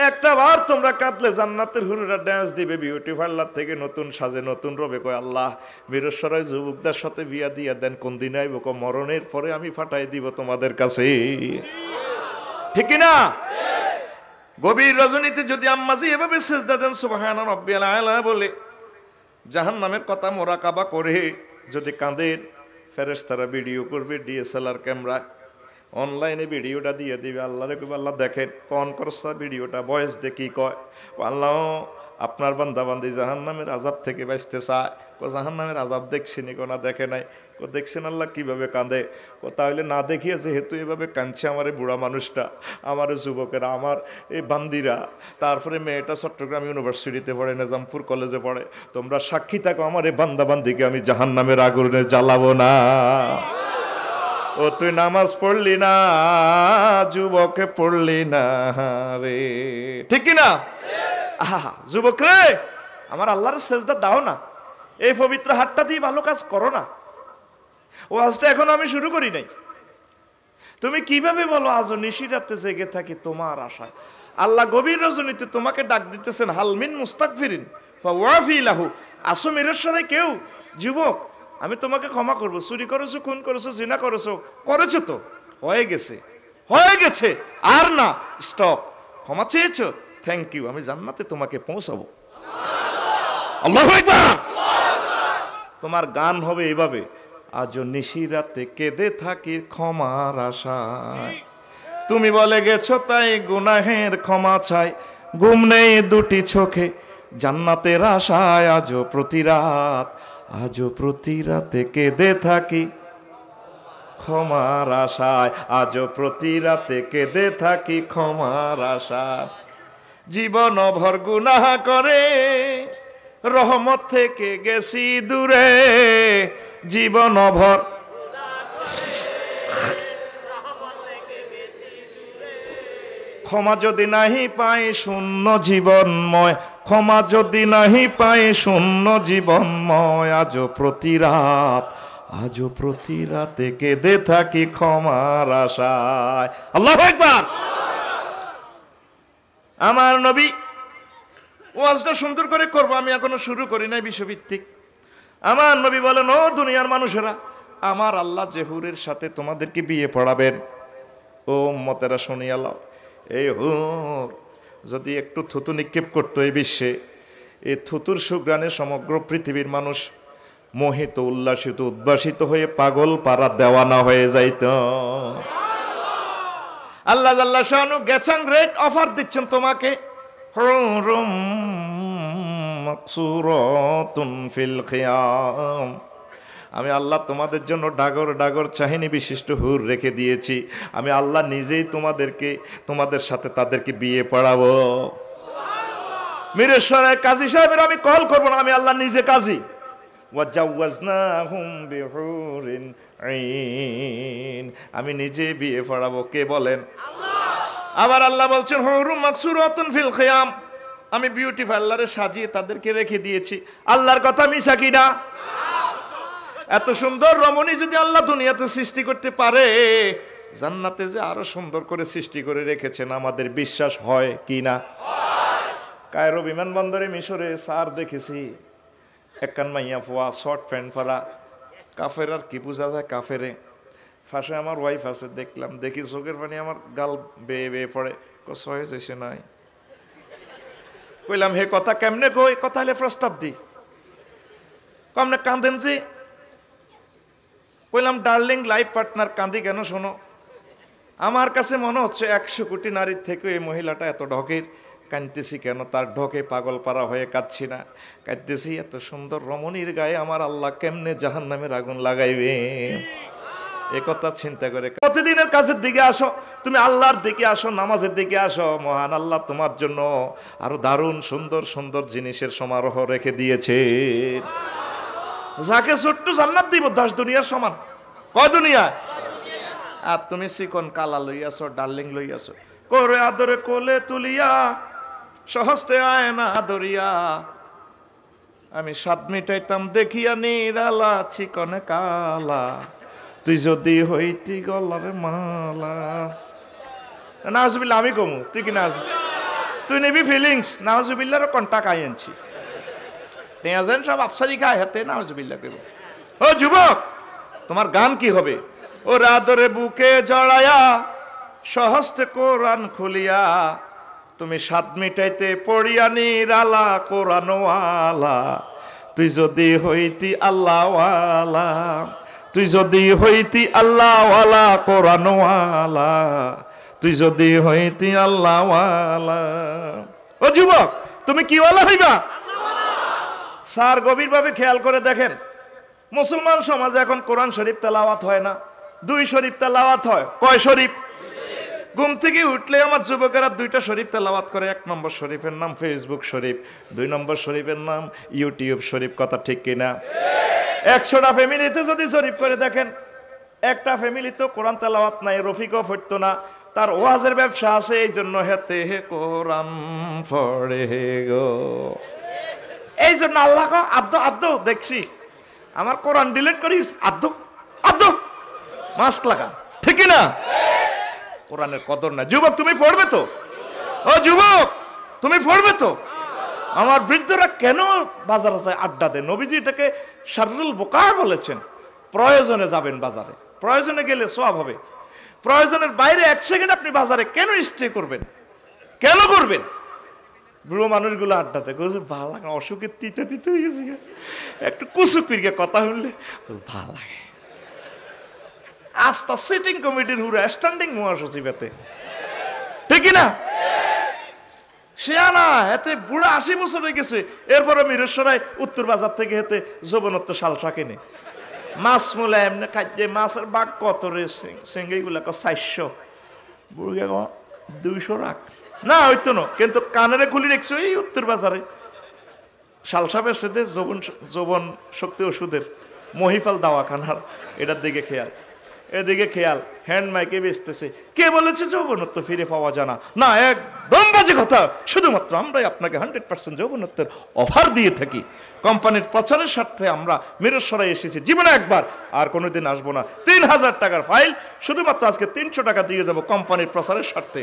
একটা বার তোমরা কাঁদলে জান্নাতের হুরুরা ড্যান্স দিবে বিউটি পার্লার থেকে নতুন সাজে নতুন রবে। কয় আল্লাহ বীরস্বরায় যুবকদের সাথে বিয়া দিয়া দেন, কোন দিন আইব? মরণের পরে আমি ফাটাই দিব তোমাদের কাছে, ঠিক না? গভীর রজনীতে যদি আম্মাজি এভাবে সেজদা দেন সুবহানা রাব্বিয়াল আলা বলে, জাহান্নামের কথা মোরাকাবা করে যদি কাঁদেন, ফেরেশতারা ভিডিও করবে ডিএসএলআর ক্যামেরা, অনলাইনে ভিডিওটা দিয়ে দিবে। আল্লাহ রে কইবে, আল্লাহ দেখেন কোন করছা ভিডিওটা, ভয়েস দিয়ে কি কয়? আল্লাহ আপনার বান্দা বান্দি জাহান্নামের আযাব থেকে বাঁচতে চায়। জাহান্নামের আযাব দেখছিনি? না দেখে নাই। দেখছেন আল্লাহ কিভাবে কাঁদে? তাহলে না দেখিয়ে যেহেতু এভাবে কাঁদছে আমার এই বুড়া মানুষটা, আমার যুবকেরা, আমার এই বান্দিরা, তারপরে মেয়েটা চট্টগ্রাম ইউনিভার্সিটিতে পড়ে, নিজামপুর কলেজে পড়ে, তোমরা সাক্ষী থাকো আমার এই বান্দা বান্দিকে আমি জাহান্নামের আগুনে জ্বালাবো না। ও তুই নামাজ পড়লি না, যুবকে পড়লি না রে, ঠিক কিনা? আহা যুবক রে, আমার আল্লাহর সেজদা দাও না, এই পবিত্র হাতটা দিয়ে ভালো কাজ করো না। ও আজটা এখন আমি শুরু করি নাই। তুমি কিভাবে বলো আজও নিশি রাতে জেগে থাকি তোমার আশায়। আল্লাহ গভীর রজনীতে তোমাকে ডাক দিতেছেন, হালমিন মুস্তাগফিরিন ফাওয়াফি লাহু। আসো মিরেশ্বরে কেউ, যুবক আমি তোমাকে ক্ষমা করব। চুরি করেছো, খুন করেছো, জিনা করেছো, করেছো তো হয়ে গেছে, হয়ে গেছে, আর না, স্টপ। ক্ষমা চেয়েছো, থ্যাংক ইউ, আমি জান্নাতে তোমাকে পৌঁছাবো। আল্লাহু আকবার। তোমার গান হবে এইভাবে, আজও নিশিরাতে কেঁদে থাকি ক্ষমার আশায়। তুমি বলে গেছো তাই গুনাহের ক্ষমা চাই, ঘুম নেই দুটি চোখে জান্নাতের আশায়। আজও প্রতি রাত, আজও প্রতি রাতে কেঁদে থাকি ক্ষমার আশায়, আজও প্রতি রাতে কেঁদে থাকি ক্ষমার আশায়। জীবন ভর গুনাহ করে রহমত থেকে গেছি দূরে, জীবন ভর ক্ষমা যদি নাহি পাই শূন্য জীবনময়, ক্ষমা যদি নাহি পাই শূন্য জীবনময়। আজও প্রতি রাত, আজও প্রতি রাতে কেঁদে থাকি ক্ষমার আশায়। আল্লাহু আকবার। আমার নবী ওয়াজটা সুন্দর করে করবো, আমি এখনো শুরু করি নাই বিশ্বভিত্তিক। আমার নবী বলেন, ও দুনিয়ার মানুষেরা, আমার আল্লাহ যে হুরের সাথে তোমাদেরকে বিয়ে পড়াবেন, ও উম্মতেরা শুনিয়া লও, এই হুর যদি একটু থুতু নিক্ষেপ করতো এই বিশ্বে, এই থুতুর সুগ্রানে সমগ্র পৃথিবীর মানুষ মোহিত, উল্লাসিত, উদ্ভাসিত হয়ে পাগল পাড়া দেওয়ানা হয়ে যাইত। আল্লাহ জাল্লা শানু গেছাং রেট অফার দিচ্ছেন তোমাকে, হুরুম মাকসুরাতুন ফিল খিয়াম। আমি আল্লাহ তোমাদের জন্য ডাগর ডাগর চাহিনী বিশিষ্ট হুর রেখে দিয়েছি। আমি আল্লাহ নিজেই তোমাদের সাথে তাদেরকে বিয়ে পড়াবো। মিরেশ্বরের কাজী সাহেবের আমি কল করবো না, আমি আল্লাহ নিজে কাজী। ওয়াজাওয়াজনাহুম বিহুরিন আইন, আমি নিজে বিয়ে পড়াবো। কে বলেন? আবার আল্লাহ বলছেন হুরুম মাকসুরাতুন ফিল খিয়াম, আমি বিউটি পার্লারে সাজিয়ে তাদেরকে রেখে দিয়েছি। আল্লাহর কথা মিছা কিনা? এত সুন্দর রমণী যদি আল্লাহ দুনিয়াতে সৃষ্টি করতে পারে, জান্নাতে যে আরো সুন্দর করে সৃষ্টি করে রেখেছেন, আমাদের বিশ্বাস হয় কি না? কায়রো বিমানবন্দরে মিশরে স্যার দেখেছি, একখান মাইয়া ফোয়া শর্ট প্যান্ট পরা, কাফের আর কি বোঝা যায় কাফেরে। ফাঁসে আমার ওয়াইফ আছে, দেখলাম, দেখি চোখের পানি আমার গাল বেয়ে বেয়ে পড়ে। কয়ে যাইছে নাই, কইলাম হে কথা কেমনে কই? কথা হলে প্রস্তাব দি, কমনে কান্দেন যে কইলাম ডার্লিং লাইফ পার্টনার কাঁদি কেন শোনো? আমার কাছে মনে হচ্ছে 100 কোটি নারীর থেকে এই মহিলাটা এত ঢকের। কাঁদতেছি কেন? তার ঢকে পাগল পারা হয়ে কাঁদছি না, কাঁদতেছি এত সুন্দর রমণীর গায়ে আমার আল্লাহ কেমনে জাহান্নামের আগুন লাগাইবে এ কথা চিন্তা করে। প্রতিদিনের কাজের দিকে আসো, তুমি আল্লাহর দিকে আসো, নামাজের দিকে আসো। মহান আল্লাহ তোমার জন্য আরো দারুণ সুন্দর সুন্দর জিনিসের সমারোহ রেখে দিয়েছে। যাকে ছোট্ট জান্নাত দিব 10 দুনিয়ার সমান। কয় দুনিয়া? আর তুমি চিকন কালা লইয়াছো, ডার্লিং লইয়াছো, করে আদরে কোলে তুলিয়া সহস্তে আয়না দরিয়া। আমি স্বাদ মিটাইতাম দেখিয়া নিরালা চিকনে কালা, তুই যদি হইতি গলার মালা। নাউজুবিল্লাহ আমি কমু, তুই কি নাচ? তুই নিবি ফিলিংস। নাউজুবিল্লাহর কন্টাক্ট আই আনছি, তেয়াজেন সব আফসারি খায় হাতে নাউজুবিল্লাহ কেব। ও যুবক, তোমার গান কি হবে? ও রাদরে বুকে জড়ায়া সহস্তে কোরআন খুলিয়া, তুমি স্বাদ মিটাইতে পড়িয়া নিরালা কোরআনওয়ালা, তুই যদি হইতি আল্লাহওয়ালা, তুই যদি হইতি আল্লাহওয়ালা কোরআনওয়ালা, তুই যদি হইতি আল্লাহওয়ালা। ও যুবক, তুমি কি ওয়ালা হইবা? স্যার গভীরভাবে খেয়াল করে দেখেন, মুসলমান সমাজে এখন কোরআন শরীফ তেলাওয়াত হয় না, 2 শরীফ তেলাওয়াত হয়। কয় শরীফ? ঘুম থেকে উঠলে আমার যুবকেরা 2টা শরীফ তেলাওয়াত করে। 1 নম্বর শরীফের নাম ফেসবুক শরীফ, 2 নম্বর শরীফের নাম ইউটিউব শরীফ। কথা ঠিক কিনা? 100টা ফ্যামিলিতে যদি শরীফ করে দেখেন, একটা ফ্যামিলিতে কোরআন তেলাওয়াত নাই, রফিকও পড়তো না, তার ওয়াজের ব্যবসা আছে, এই জন্য হেতে হে কোরআন পড়ে গো। এই জন্য আল্লাহ আদ্য আদ্য দেখছি আমার কোরআন ডিলিট করিস, আদ্য আদ্য মাস্ক লাগা। ঠিক না? কোরআনের কদর না। যুবক তুমি পড়বে তো? ও যুবক তুমি পড়বে তো? আমার বৃদ্ধরা কেন বাজারে যায় আড্ডা দেয়? নবীজি এটাকে শাররুল বোকা বলেছেন। প্রয়োজনে যাবেন বাজারে, প্রয়োজনে গেলে সওয়াব হবে। প্রয়োজনের বাইরে 1 সেকেন্ড আপনি বাজারে কেন স্টে করবেন? কেন করবেন? বুড়ো মানুষগুলো আড্ডাতে কইছে ভালো লাগে, অসুখে তিতে তিতে হয়ে গেছে, একটু কুসুক পিরকে কথা বললে ভালো লাগে। আস্তা সিটিং কমিটির হুরা স্ট্যান্ডিং মহাসচিব এতে। ঠিক না? শিয়ানা এতে বুড়া 80 বছর হয়ে গেছে, এরপরে মিরেশ্বরায় উত্তর বাজার থেকে হেতে যৌবনত্ব শালসা কিনে মাছ মূলা এমনি খাইছে। মাছের বাঘ কত রে? সেঙ্গেগুলা 400, বুড়িয়া 200 রাখ না হইতো না, কিন্তু কানেরে খুলি রেখছো এই উত্তর বাজারে শালসা বেছে দে, যৌবন শক্তি ওষুধের মহিফাল দাওয়াখানার। এটার দিকে খেয়াল, এদিকে খেয়াল। হ্যান্ড মাইকে বেচতেছে। কে বলেছে যৌবনত্ব ফিরে পাওয়া যায় না? না, একদম বাজে কথা। শুধুমাত্র আমরাই আপনাকে 100% যৌবনত্বের অফার দিয়ে থাকি। কোম্পানির প্রচারের স্বার্থে আমরা মিরসরাই এসেছি, জীবনে একবার, আর কোনোদিন আসবো না। 3000 টাকার ফাইল শুধুমাত্র আজকে 300 টাকা দিয়ে যাবো কোম্পানির প্রচারের স্বার্থে।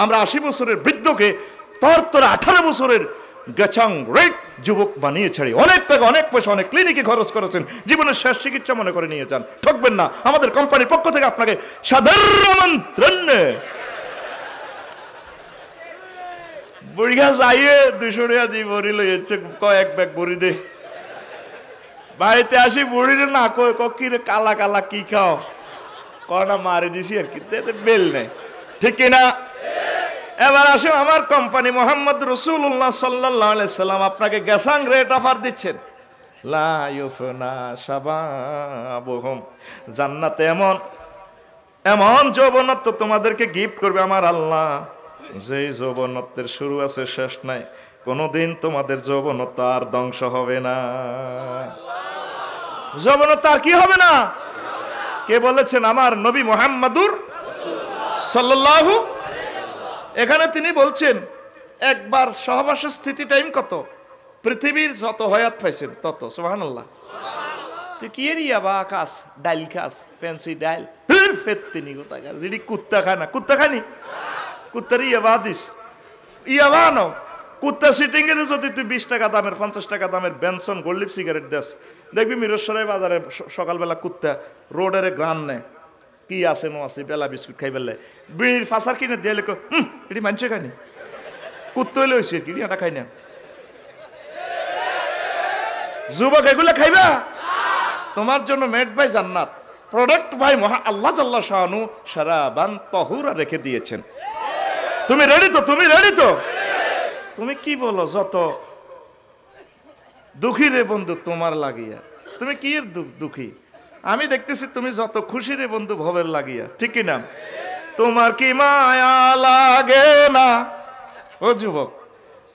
আমরা 80 বছরের বৃদ্ধকে তরতরে 18 বছরের গেচাং রেট যুবক বানিয়ে ছাড়ি। অনেক টাকা, অনেক পয়সা, অনেক ক্লিনিকে খরচ করেছেন, জীবনের শেষ চিকিৎসা মনে করে নিয়ে যান। ঠকবেন না। আমাদের কোম্পানির পক্ষ থেকে আপনাকে সাধারণ আমন্ত্রণ। বুড়িয়া যাইয়ে 200 টাকা দিয়ে বড়ি লইছে, কয়েক ব্যাগ বড়ি দে। বাড়িতে আসি বুড়িরে না কয় কি রে কালা কালা কি খাও? কয়টা মারি দিছি আর কি, বেল নেই। ঠিক কিনা? এবার আসে আমার কোম্পানি মোহাম্মদ রাসূলুল্লাহ সাল্লাল্লাহু আলাইহি সাল্লাম আপনাকে গ্যাসাং রেট অফার দিচ্ছেন। লা ইউফনা শাবাবুহুম, জান্নাতে এমন এমন যৌবনত্ব তোমাদেরকে গিফট করবে আমার আল্লাহ, যেই যৌবনত্বের শুরু আছে শেষ নাই। কোনোদিন তোমাদের যৌবনত্ব আর ধ্বংস হবে না। যৌবনত্ব আর কি হবে না? কে বলেছেন? আমার নবী মুহাম্মাদুর সাল্লাল্লাহু। এখানে তিনি বলছেন একবার সহবাসের স্থিতি টাইম কত? পৃথিবীর যত হয়াত পাইছেন তত। সুবহানাল্লাহ। তুই কি এরিয়া বা খাস ডাইল খাস, ফ্যান্সি ডাইল ফেত্তিনি কোথা খাস, যেটি কুত্তা খায় না। কুত্তা খানি? কুত্তার ইয়াবা দিস, ইয়াবা নাও। কুত্তা সিটিং এর যদি তুই 20 টাকা দামের 50 টাকা দামের বেনসন গোল্ড সিগারেট দেস, দেখবি মিরসরাই বাজারে সকালবেলা কুত্তা রোডের গ্রান নেয়, কি আছে নো আছে বেলা বিস্কুট খাই বেলে বিড়ির ফাঁসার কিনে দিয়ে লেখো এটি মানুষে খায়নি, কুত্তা হইলে হয়েছে কি এটা খাই না। যুবক এগুলো খাইবা? তোমার জন্য মেড বাই জান্নাত। প্রোডাক্ট ভাই আল্লাহ জাল্লা শাআনু শারাবান তাহুরা রেখে দিয়েছেন। তুমি রেডি তো? তুমি রেডি তো? তুমি কি বলো? যত দুঃখী রে বন্ধু তোমার লাগিয়া। তুমি কি এর দুঃখী? আমি দেখতেছি তুমি যত খুশি রে বন্ধু ভবের লাগিয়া, ঠিক কি না? তোমার কি মায়া লাগে না ও যুবক?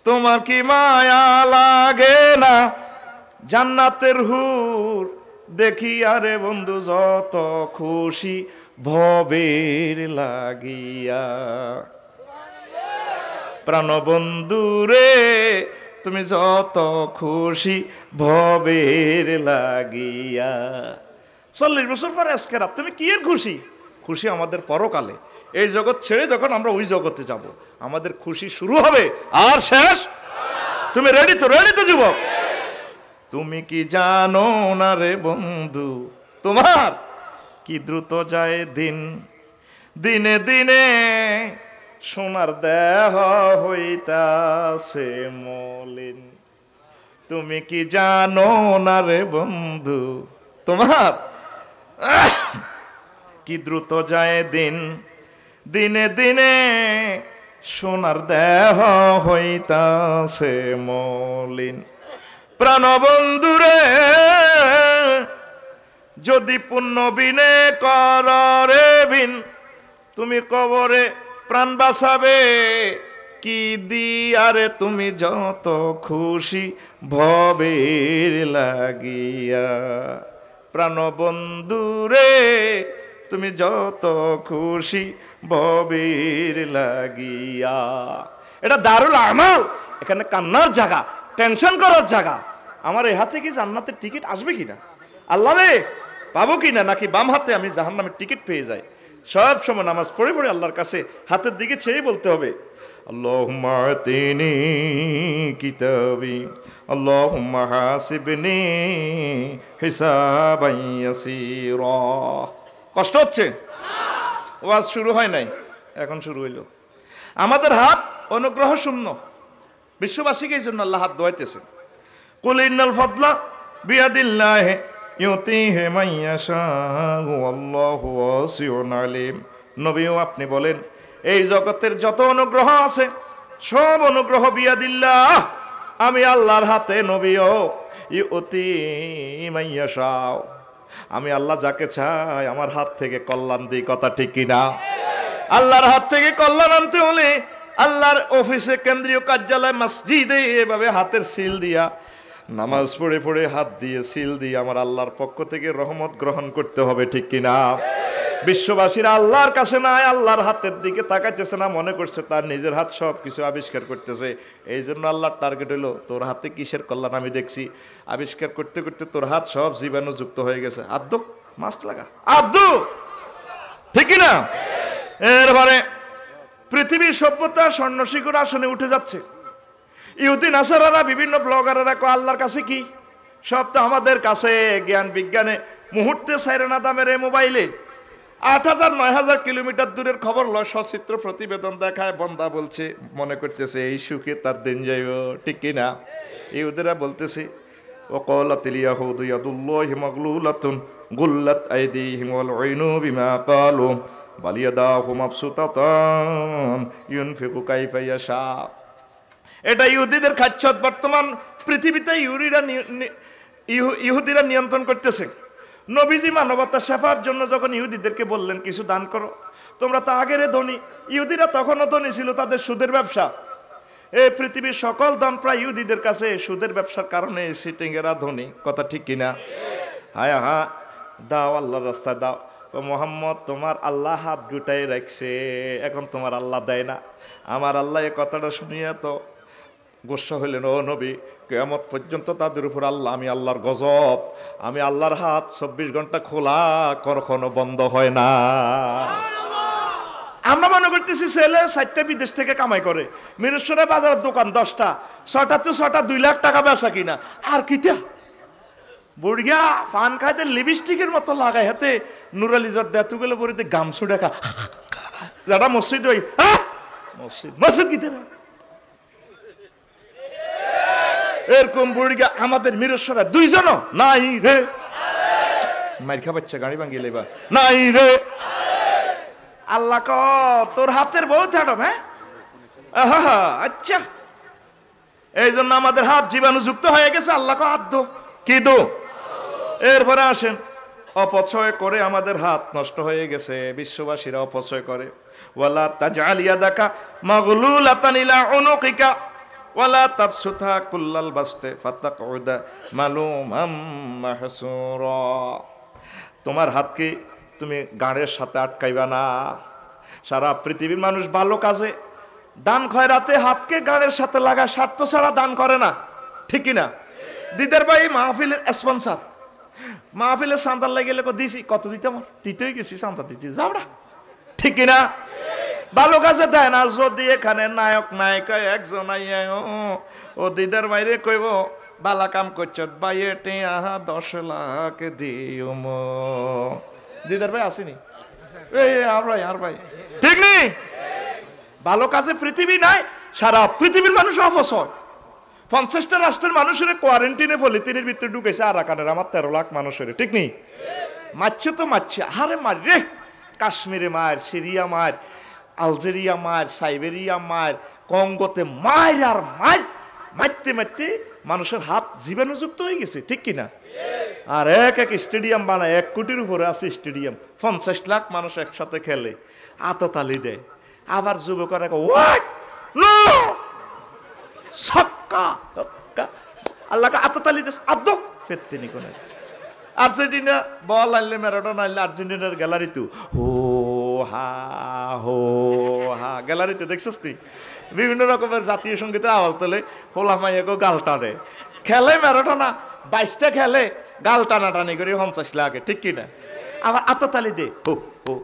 তোমার কি মায়া লাগে না জান্নাতের হুর দেখি আরে বন্ধু যত খুশি ভবের লাগিয়া। প্রাণ বন্ধু রে তুমি যত খুশি ভবের লাগিয়া। 40 বছর পরে আজকে রাত তুমি কি এর খুশি? খুশি আমাদের পরকালে, এই জগৎ ছেড়ে যখন আমরা ওই জগতে যাব আমাদের খুশি শুরু হবে আর শেষ। তুমি রেডি তো? রেডি তো যুবক? তুমি কি জানো না রে বন্ধু তোমার কি দ্রুত যায় দিন, দিনে দিনে সোনার দেহ হইতাছে মলিন। তুমি কি জানো না রে বন্ধু তোমার কি দ্রুত যায় দিন, দিনে দিনে সোনার দেহ হইতাছে মলিন। প্রাণ বন্ধুরে যদি পুণ্য বিনে কররে বিন তুমি কবরে প্রাণ বাঁচাবে কি দিয়ারে তুমি যত খুশি ভবের লাগিয়া। প্রাণ বন্ধুরে তুমি যত খুশি ভবের লাগিয়া। এটা দারুল আমাল, এখানে কান্নার জায়গা, টেনশন করার জায়গা। আমার এই হাতে কি জান্নাতের টিকিট আসবে কিনা, আল্লাহ রে পাবো কিনা, নাকি বাম হাতে আমি জাহান্নামের টিকিট পেয়ে যাই। সব সময় নামাজ পড়ে পড়ে আল্লাহর কাছে হাতের দিকে চেয়ে বলতে হবে আল্লাহুম্মা আতিনি কিতাবি আল্লাহুম্মা হাসিবনি হিসাবান ইয়াসীরা। কষ্ট হচ্ছে? ওয়াজ শুরু হয় নাই, এখন শুরু হইল। আমাদের হাত অনুগ্রহ শূন্য। বিশ্ববাসীকে এই জন্য আল্লাহ হাত দোয়াইতেছে। কুল ইন্নাল ফাদলা বিয়াদিল্লাহি ইউতিহি মান ইয়াশাউ আল্লাহু ওয়াসিউন আলিম। নবীও আপনি বলেন এই জগতের যত অনুগ্রহ আছে সব অনুগ্রহ বিয়াদিল্লাহ, আমি আল্লাহর হাতে। নবীও ইউতিহি মান ইয়াশাউ, আমি আল্লাহ যাকে চাই আমার হাত থেকে কল্যাণ দিই। কথা ঠিক কিনা? আল্লাহর হাত থেকে কল্যাণ আনতে হলে আল্লাহর অফিসে, কেন্দ্রীয় কার্যালয়, মসজিদে এভাবে হাতের সিল দিয়া, নামাজ পড়ে পড়ে হাত দিয়ে সিল দিয়ে আমার আল্লাহর পক্ষ থেকে রহমত গ্রহণ করতে হবে, ঠিক কিনা? বিশ্ববাসীরা আল্লাহর কাছে নাই, আল্লাহর হাতের দিকে তাকাইতেছে না, মনে করছে তার নিজের হাত সব কিছু আবিষ্কার করতেছে। এই জন্য আল্লাহর টার্গেট হলো তোর হাতে কিসের কল্যাণ আমি দেখছি। আবিষ্কার করতে করতে তোর হাত সব জীবাণু যুক্ত হয়ে গেছে। আদ্দু মাস্ক লাগা, আদ্দু, ঠিক কিনা? এরপরে পৃথিবীর সভ্যতা স্বর্ণশিখর আসনে উঠে যাচ্ছে। ইহুদি নাসারারা, বিভিন্ন ব্লগাররা আল্লাহর কাছে কি? সব তো আমাদের কাছে জ্ঞান বিজ্ঞানে মুহূর্তে সাইরেনা দামের এই মোবাইলে 8,000-9,000 কিলোমিটার দূরের খবর লয়, সচিত্র প্রতিবেদন দেখায়। বন্দা বলছে, মনে করতেছে এই সুখে তার দিন যাইব, ঠিক কিনা? ইহুদিরা বলতেছে ওয়াকালাতিল ইয়াহুদু ইয়াদুল্লাহি মাগলুলাতুন গুল্লাত আইদিহিম ওয়াল উইনু বিমা ক্বালু বাল ইয়াদাহু মাবসুতাতান ইউনফিকু কাইফা ইয়াশা। এটা ইহুদিদের খাচ্ছত। বর্তমান পৃথিবীতে ইহুদিরা নিয়ন্ত্রণ করতেছে। নবীজি মানবতা সেবার জন্য যখন ইহুদিদেরকে বললেন কিছু দান করো, তোমরা তো আগের ধনী। ইহুদিরা তখনও ধনী ছিল, তাদের সুদের ব্যবসা। এই পৃথিবীর সকল ধন প্রায় ইহুদিদের কাছে। সুদের ব্যবসার কারণে সিটিংয়েরা ধনী। কথা ঠিক কিনা? হ্যাঁ হ্যাঁ, দাও আল্লাহর রাস্তায় দাও। মোহাম্মদ তোমার আল্লাহ হাত গুটাই রাখছে, এখন তোমার আল্লাহ দেয় না। আমার আল্লাহ এ কথাটা শুনিয়া তো গোসা হইলেন, ও নবী, কিয়ামত পর্যন্ত তাদের উপর আল্লাহ, আমি আল্লাহর গজব। আমি আল্লাহর হাত 24 ঘন্টা খোলা, কখনো বন্ধ হয় না। আমরা মনে করতেছি ছেলে 4টা বিদেশ থেকে কামাই করে, মিরেশ্বরে বাজারের দোকান 10টা, 6টা তো 6টা 2 লাখ টাকা বেচা কিনা। আর কিতা বুড়িয়া পান খাইতে লিপস্টিকের মতো লাগায় হাতে নুরালি জ্বর দেয়, তুগুলো পরিতে গামছু দেখা যারা মসজিদ ওই মসজিদ মসজিদ কিতে না এরকম বুড়িয়া আমাদের মিরেশ্বরে 2 জন নাই রে। মাইর খাবাচ্ছে গাড়ি ভাঙ্গি লেবা নাই রে আল্লাহ ক তোর হাতের বহুত হাঁটম। হ্যাঁ আচ্ছা, এই জন্য আমাদের হাত জীবাণুযুক্ত হয়ে গেছে। আল্লাহ ক হাত দো, কি দো। এরপরে আসেন, অপচয় করে আমাদের হাত নষ্ট হয়ে গেছে। বিশ্ববাসীরা অপচয় করে। ওয়ালা তাজআল ইয়াদাকা মাগলুলাতান ইলা উনুকিকা ওয়ালা তাবসুতহা কুল্লাল বাসতি ফাতাকউদা মালুমাম মাহসুরা। তোমার হাতকে তুমি গাড়ের সাথে আটকাইবা না। সারা পৃথিবীর মানুষ ভালো কাজে দান খয়রাতে হাতকে গাড়ের সাথে লাগায়, স্বার্থ ছাড়া দান করে না, ঠিক কি না? দিদার ভাই মাহফিলের স্পন্সর, মাহফিলের চাঁদার লাগে গেলে দিছি, কত দিতে আমার দিতেই গেছি, চাঁদা দিতে যাওয়া, ঠিক কিনা? ভালো কাজে দেয় না। যদি এখানে নায়ক নায়িকা একজন আইয়া ও দিদার বাইরে কইব বালা কাম করছ বাইয়ে টিয়া 10 লাখ দিও মো, দিদার ভাই আসেনি? এই আর ভাই ঠিক নেই। ভালো কাজে পৃথিবী নাই, সারা পৃথিবীর মানুষ অপচয়। 50টা রাষ্ট্রের মানুষের কোয়ারেন্টিনে পলিথিনের ভিতরে ঢুকেছে আরাকানের আমার 13 লাখ মানুষের, ঠিক নেই? মারছে তো মারছে, আরে মার রে, কাশ্মীরে মার, সিরিয়া মার, আলজেরিয়া মার, সাইবেরিয়া মার, কঙ্গোতে মার আর মার, মারতে মারতে মানুষের হাত জীবাণুযুক্ত হয়ে গেছে, ঠিক কিনা? আর এক স্টেডিয়াম বানায়, 1 কোটির উপরে আছে স্টেডিয়াম, 50 লাখ মানুষ একসাথে খেলে, আততালি দেয়। আবার যুবকরা আল্লাহকে আততালি দেশ আদো ফেরতেনি কোন। আর্জেন্টিনা বল আনলে, ম্যারাডোনা আনলে আর্জেন্টিনার গ্যালারিতে হো হা গ্যালারিতে দেখছিস তুই? বিভিন্ন রকমের জাতীয় সঙ্গীতের আওয়াজ তোলে, হোলা মাইয়াকে গাল টানে। খেলে ম্যারাডোনা 22টা খেলে, গাল টানাটানি করে 50 লাখে, ঠিক কিনা? আবার আততালি দে হো হো।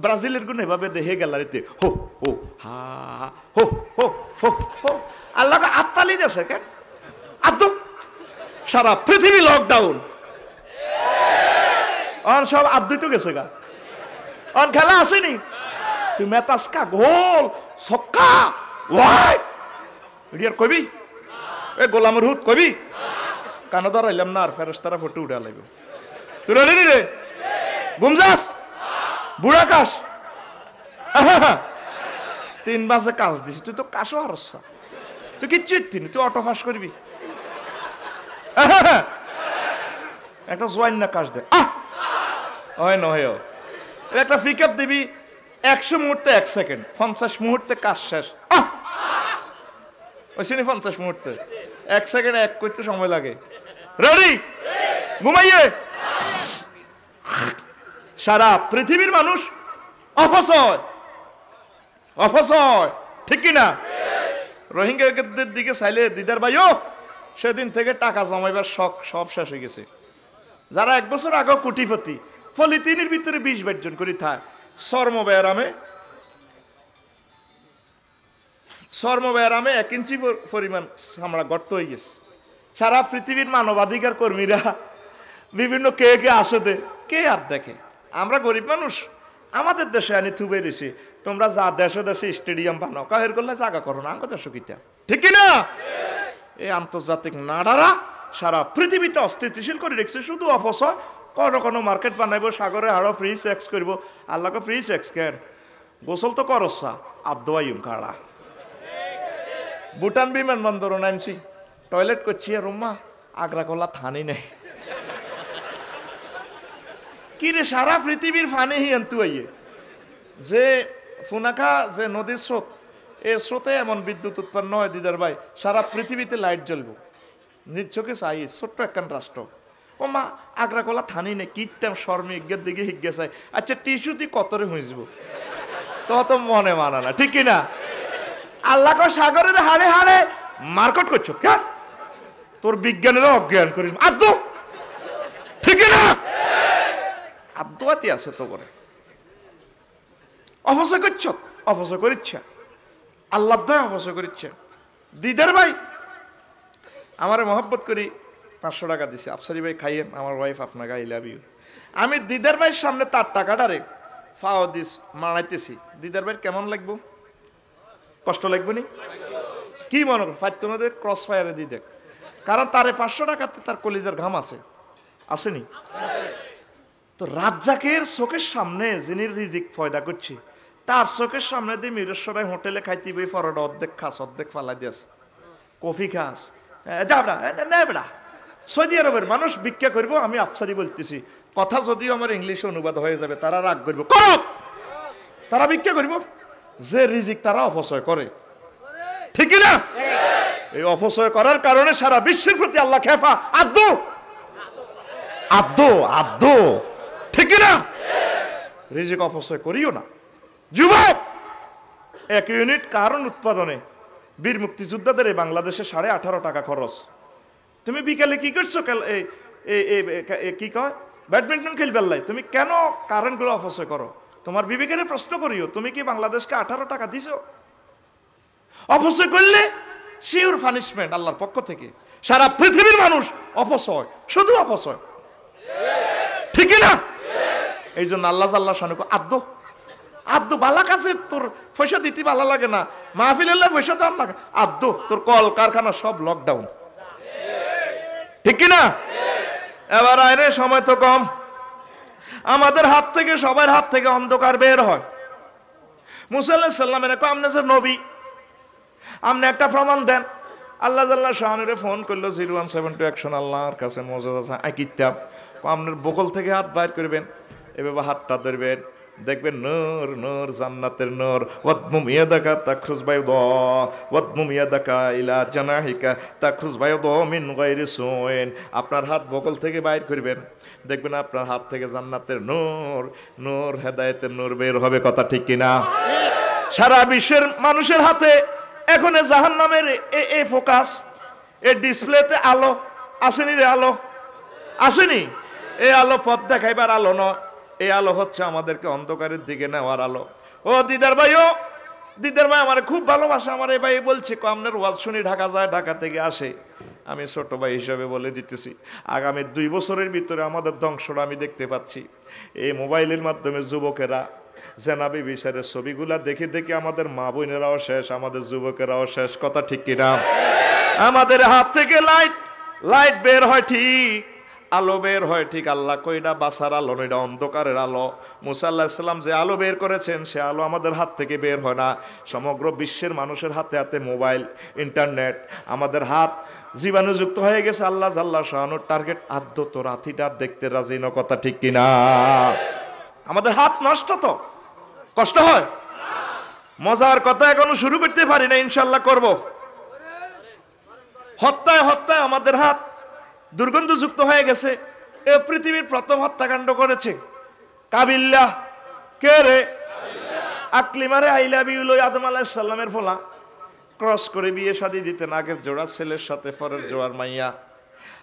ব্রাজিলের গুণ এভাবে দে হে গ্যালারিতে হো হো হা হো হো হো হো। আল্লাহকে আততালি দেছে কেন? আদো সারা পৃথিবী লকডাউন, অন সব আদ্যুত গেছে গা, অন খেলা আসেনি। তুই মেতাসকা গোল ছক্কা ওয়াই এডিয়ার কবি, এ গোলামের হুত কবি কানে ধরাইলাম না, আর ফেরেশতারা ফটো উঠা লাগবে। তুই রেডি রে? গুমজাস বুড়া কাশ 3 মাসে কাজ দিছি, তুই তো কাশও হারসা, তুই কিচ্ছু ইত্তিনি, তুই অটো ফাঁস করবি। একটা জোয়াইন না কাশ দে, হয় নয় একটা পিক আপ দিবি 100 মুহূর্তে 1 সেকেন্ড, 50 মুহূর্তে কাজ শেষ। ওইসিনি 50 মুহূর্তে 1 সেকেন্ড 1 করতে সময় লাগে। রেডি? ঘুমাইয়ে সারা পৃথিবীর মানুষ অপচয়, অপচয়, ঠিক কিনা? রোহিঙ্গাদের দিকে চাইলে দিদার ভাইও সেদিন থেকে টাকা জমাইবার শখ সব শেষ হয়ে গেছে। যারা 1 বছর আগে কোটিপতি, পলিথিনের ভিতরে 20 জন করে থাক, চর্মব্যায়ামে 1 ইঞ্চি পরিমাণ আমরা গর্ত হয়ে গেছে। সারা পৃথিবীর মানবাধিকার কর্মীরা বিভিন্ন কে আসে দে, কে আর দেখে? আমরা গরিব মানুষ, আমাদের দেশে আনি থুবে রয়েছে। তোমরা যা দেশে দেশে স্টেডিয়াম বানাও, কাহের করলে জায়গা করো না, আমাদের দেশ কিতা, ঠিক কিনা? এই আন্তর্জাতিক নাডারা সারা পৃথিবীটা অস্থিতিশীল করে রেখেছে, শুধু অপচয়। কোনো মার্কেট বানাইবো, সাগরে আরো ফ্রি সেক্স করবো। আল্লাহকে ফ্রি সেক্স কেন? গোসল তো করসা আদোয়াইম কাড়া। ভুটান বিমানবন্দর নামছি, টয়লেট করছি, আর রুম্মা আগ্রা কলা থানি নেই। কি রে, সারা পৃথিবীর ফানি হিয়ান্তু আইয়ে যে ফুনাখা যে নদীর স্রোত, এই স্রোতে এমন বিদ্যুৎ উৎপন্ন হয় দিদার ভাই, সারা পৃথিবীতে লাইট জ্বলবো। নিজ চোখে চাই, ছোট্ট একখান রাষ্ট্র। ও মা আগ্রা কলা থানি নেই, কিতাম শর্মে ইজ্ঞের দিকে হিজ্ঞে চাই। আচ্ছা টিস্যু দিয়ে কতরে হুঁজবো, তো মনে মানা না, ঠিক কিনা? আল্লাহ সাগরের হাড়ে হাড়ে মার্কেট করছো কেন? তোর বিজ্ঞানের অজ্ঞান করিস আদৌ, ঠিক না? আদৌয়াতি আছে তো করে অপচয় করছ, অপচয় করিচ্ছ, আল্লাহ দয় অপচয় করিচ্ছ। দিদার ভাই আমার মহব্বত করি 500 টাকা দিছে, আফসারি ভাই খাইয়েন, আমার ওয়াইফ আপনাকে আই লাভ ইউ। আমি দিদার ভাইয়ের সামনে তার টাকাটারে ফাও দিস মানাইতেছি, দিদার ভাই কেমন লাগবো? কষ্ট লাগবে নি? কি মনে কর ফাইতনদের ক্রস ফায়ারে দিয়ে দেখ, কারণ তারে 500 টাকাতে তার কলিজার ঘাম আছে, আসেনি? তো রাজ্জাকের চোখের সামনে যিনি রিজিক পয়দা করছে তার চোখের সামনে দিয়ে মিরেশ্বরে হোটেলে খাইতে বই পরোটা অর্ধেক খাস অর্ধেক ফালাই দিস, কফি খাস, যাবড়া না বেড়া। সৌদি আরবের মানুষ ভিক্ষা করবো, আমি আফসারি বলতেছি, কথা যদিও আমার ইংলিশে অনুবাদ হয়ে যাবে, তারা রাগ করবো, করব তারা ভিক্ষা করব, যে রিজিক তারা অপচয় করে, ঠিক না? এই অপচয় করার কারণে সারা বিশ্বের প্রতি আল্লাহ খেপা, আদ্দু আদ্দু আদ্দু, ঠিক না? রিজিক অপচয় করিও না। যুবক, 1 ইউনিট কারণ উৎপাদনে বীর মুক্তিযোদ্ধাদের এই বাংলাদেশে 18.5 টাকা খরচ। তুমি বিকালে কি করছো? কি কয় ব্যাডমিন্টন খেলবে লাই, তুমি কেন কারেন্টগুলো অপচয় করো? তোমার বিবেকের প্রশ্ন করিও, তুমি কি বাংলাদেশকে 18 টাকা দিছো? অপচয় করলে শিওর পানিশমেন্ট আল্লাহর পক্ষ থেকে। সারা পৃথিবীর মানুষ অপচয়, শুধু অপচয়, ঠিক না? এই জন্য আল্লাহ আল্লাহ শানুকু আদ্দু আদ্দু বালা কাছে তোর পয়সা দিতে ভালো লাগে না, মাহফিলের পয়সা তো লাগে, আদ্দু তোর কল কারখানা সব লকডাউন, ঠিক না? এবার আইরে সময় তো কম, আমাদের হাত থেকে সবার হাত থেকে অন্ধকার বের হয়। মুসা আলাইহিস সালামের আপনি যে নবী, আপনি একটা প্রমাণ দেন। আল্লাহ জাল্লাহ শাহানুরে ফোন করলো 0172 অ্যাকশন, আল্লাহর কাছে মজুদ আছে কিতাব, আপনার বকল থেকে হাত বাইর করবেন, এভাবে হাতটা ধরবেন, দেখবেন নূর নূর জান্নাতের নূর। ওয়াদমুম ইয়াদাকা তাখরুজ বাইদা ওয়াদমুম ইয়াদাকা ইলা জানাহিকা তাখরুজ বাইদা মিন গায়রি সুইন। আপনার হাত বকল থেকে বাইর করবেন, দেখবেন আপনার হাত থেকে জান্নাতের নূর নূর হেদায়েতের নূর বের হবে, কথা ঠিক কিনা? সারা বিশ্বের মানুষের হাতে এখন জাহান্নামের এই ফোকাস, এই ডিসপ্লেতে আলো আসেনি রে, আলো আসেনি। এই আলো পথ দেখাইবার আলো নয়, এই আলো হচ্ছে আমাদেরকে অন্ধকারের দিকে নেওয়ার আলো। ও দিদার ভাই, ও দিদার ভাই আমার খুব ভালোবাসা, আমার এই ভাই বলছে আপনার ওয়াজ শুনি ঢাকা যায়, ঢাকা থেকে আসে। আমি ছোট ভাই হিসাবে বলে দিতেছি, আগামী 2 বছরের ভিতরে আমাদের ধ্বংসটা আমি দেখতে পাচ্ছি। এই মোবাইলের মাধ্যমে যুবকেরা জেনাবি বিচারের ছবিগুলা দেখে দেখে আমাদের মা বোনেরাও শেষ, আমাদের যুবকেরাও শেষ, কথা ঠিক কিনা? আমাদের হাত থেকে লাইট বের হয় ঠিক, আলো বের হয় ঠিক, আল্লাহ কইটা বাসার আলো নইটা অন্ধকারের আলো। মুসা আলাইহিস সালাম যে আলো বের করেছেন সে আলো আমাদের হাত থেকে বের হয় না। সমগ্র বিশ্বের মানুষের হাতে হাতে মোবাইল, ইন্টারনেট, আমাদের হাত জীবাণুযুক্ত হয়ে গেছে। আল্লাহ জাল্লাহ শাহানুর টার্গেট আদ্য তো রাতিটা দেখতে রাজি ন, কথা ঠিক কিনা? আমাদের হাত নষ্ট, তো কষ্ট হয়। মজার কথা এখনো শুরু করতে পারি না, ইনশাল্লাহ করব। হত্যায় হত্যায় আমাদের হাত দুর্গন্ধযুক্ত হয়ে গেছে। এ পৃথিবীর প্রথম হত্যাকাণ্ড করেছে কাবিল্লা। কে রে? আকলিমারে আই লাভ ইউ লই আদম আলাইহিস সালামের ফলা ক্রস করে বিয়ে শাদী দিতেন, আগের জোড়া ছেলের সাথে পরের জোড়ার মাইয়া।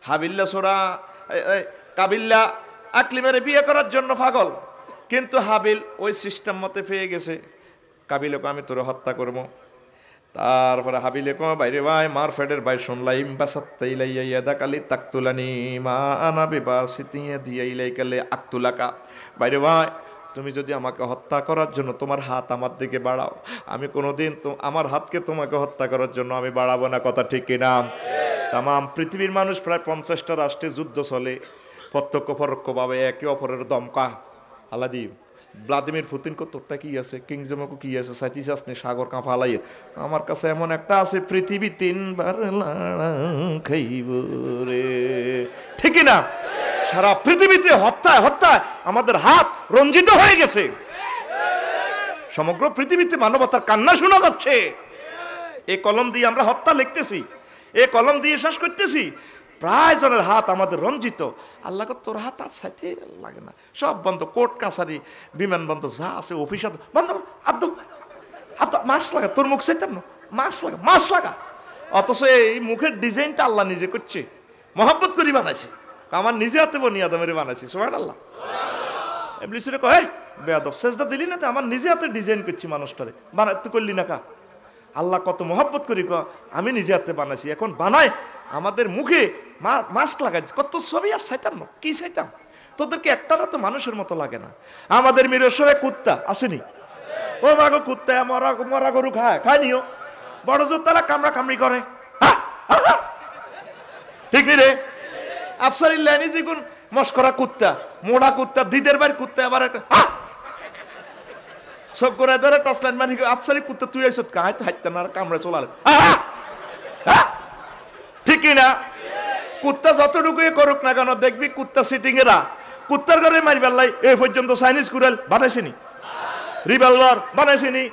হাবিল্লা সোরা কাবিল্লা আকলিমারে বিয়ে করার জন্য পাগল, কিন্তু হাবিল ওই সিস্টেম মতে পেয়ে গেছে, কাবিলকে আমি তোরে হত্যা করবো। তারপরে হাবিলে কো বাইরে ভাই মার ফেডের ভাই শুনলাইম বাসাত্তাইলাইয়া দাকালি তাকতুলানি মা আনা বিবাসিতিয়া দিয়াইলাইকালে আকতুলাকা। বাইরে ভাই তুমি যদি আমাকে হত্যা করার জন্য তোমার হাত আমার দিকে বাড়াও, আমি কোনোদিন তো আমার হাতকে তোমাকে হত্যা করার জন্য আমি বাড়াবো না, কথা ঠিক কিনা? তামাম পৃথিবীর মানুষ প্রায় 50টা রাষ্ট্রে যুদ্ধ চলে, প্রত্যক্ষ পরোক্ষভাবে একে অপরের দমকা। আলাদি ভ্লাদিমির পুতিন তোরটা কি আছে, কিং জমকো কি আছে, সাইতিস আসনে সাগর কাঁপা হালাইয়ে। আমার কাছে এমন একটা আছে, পৃথিবী 3 বার খাইব রে, ঠিক না? সারা পৃথিবীতে হত্যায় হত্যায় আমাদের হাত রঞ্জিত হয়ে গেছে। সমগ্র পৃথিবীতে মানবতার কান্না শোনা যাচ্ছে। এই কলম দিয়ে আমরা হত্যা লিখতেছি, এই কলম দিয়ে শেষ করতেছি। প্রায় জনের হাত আমাদের রঞ্জিত। আল্লাহ তোর হাত আর সাথে লাগে না, সব বন্ধ, কোর্ট কাছারি বিমানবন্দর যা আছে অফিস বন্ধ। আব্দু আব্দু মাছ লাগা, তোর মুখ চাইতাম না, মাছ লাগা। অথচ এই মুখের ডিজাইনটা আল্লাহ নিজে করছে, মহব্বত করি বানাইছে। আমার নিজে হাতে বনি আদমের বানাইছি, সুবহানাল্লাহ। ইবলিসের কয় বেয়াদব, সেজদা দিলি না তো, আমার নিজে হাতে ডিজাইন করছি মানুষটারে, বানাতে করলি না কা? আল্লাহ কত মহব্বত করি, আমি নিজে হাতে বানাইছি। এখন বানায় আমাদের মুখে মাস্ক লাগাইছে, কত ছবি আর চাইতাম না, কি চাইতাম? তোদেরকে একটারও তো মানুষের মতো লাগে না। আমাদের মিরসরে কুত্তা আসেনি, ও মাগো কুত্তা মরা গরু খায়নিও, বড় জোর তারা কামড়া কামড়ি করে, ঠিক নি রে? আফসারিল্লাহ যেগুন মস্করা কুত্তা, মোড়া কুত্তা, দিদের বাড়ির কুত্তা, আবার একটা সব করে ধরে টস লাইন মানে আফসারি কুত্তা তুই আইসত কা হাইতে হাইতে না কামড়ে চলালে ঠিকই না? কুত্তা যতটুকুই করুক না কেন দেখবি কুত্তা সিটিং এরা কুত্তার ঘরে মারিবার লাই এই পর্যন্ত চাইনিজ কুড়াল বানাইছেনি, রিভলভার বানাইছেনি।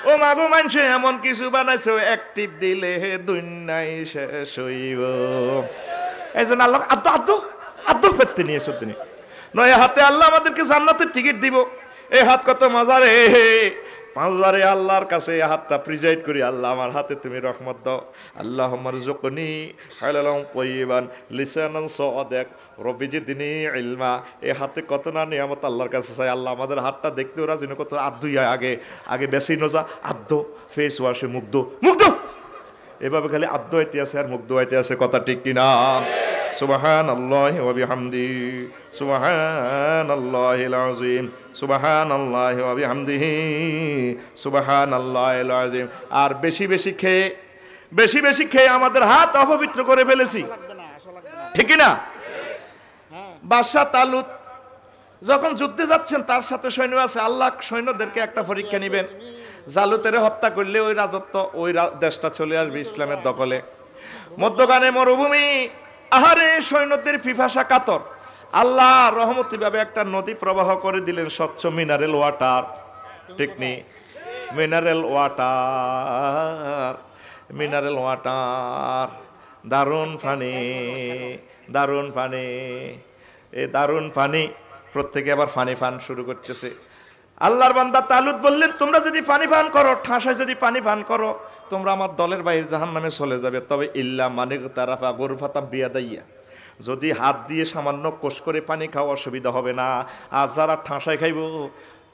ও মাগো মানছে এমন কিছু বানাইছে এক টিপ দিলে হে দুনিয়াই শেষ হইব। এই জন্য আল্লাহ আব্দু আব্দু আব্দু পেতে নিয়ে এসব তিনি নয় হাতে আল্লাহ আমাদেরকে জান্নাতের টিকিট দিব। এই হাত কত মজা রে, পাঁচবারে আল্লাহর কাছে এই হাতটা প্রিজাইড করি, আল্লাহ আমার হাতে তুমি রহমত দাও। আল্লাহ আমার জকনি হালালাম কইবান লিসানান সাদেক রব্বি জিদনি ইলমা। এই হাতে কত না নিয়ামত আল্লাহর কাছে চাই। আল্লাহ আমাদের হাতটা দেখতে ওরা যেন কত আদ্দুই আগে আগে বেশি নজা আদ্দ ফেস ওয়াশে মুগ্ধ মুগ্ধ এভাবে খালি আদ্দ হইতে আছে আর মুগ্ধ হইতে আছে, কথা ঠিক কিনা? সুবহানাল্লাহি ওয়া বিহামদিহি সুবহানাল্লাহিল আযীম সুবহানাল্লাহি ওয়া বিহামদিহি সুবহানাল্লাহিল আযীম। আর বেশি বেশি খেয়ে আমাদের হাত অপবিত্র করে ফেলেছি, ঠিক না? বাদশা তালুত যখন যুদ্ধে যাচ্ছেন তার সাথে সৈন্য আছে, আল্লাহ সৈন্যদেরকে একটা পরীক্ষা নিবেন। জালুতের হত্যা করলে ওই রাজত্ব ওই দেশটা চলে আসবে ইসলামের দখলে। মধ্যখানে মরুভূমি, আহারে সৈন্যদের পিপাসা কাতর। আল্লাহ রহমতি ভাবে একটা নদী প্রবাহ করে দিলেন, স্বচ্ছ মিনারেল ওয়াটার, ঠিক নেই? মিনারেল ওয়াটার দারুণ পানি। প্রত্যেকে আবার পানি পান শুরু করতেছে। আল্লাহর বান্দা তালুত বললেন, তোমরা যদি পানি পান করো, ঠাসায় যদি পানি পান করো, তোমরা আমার দলের বাইরে জাহান্নামে চলে যাবে। তবে ইল্লা মানিক তারাফা গুরফাতাম বিয়াদাইয়া, যদি হাত দিয়ে সামান্য কোষ করে পানি খাওয়া অসুবিধা হবে না। আর যারা ঠাসায় খাইব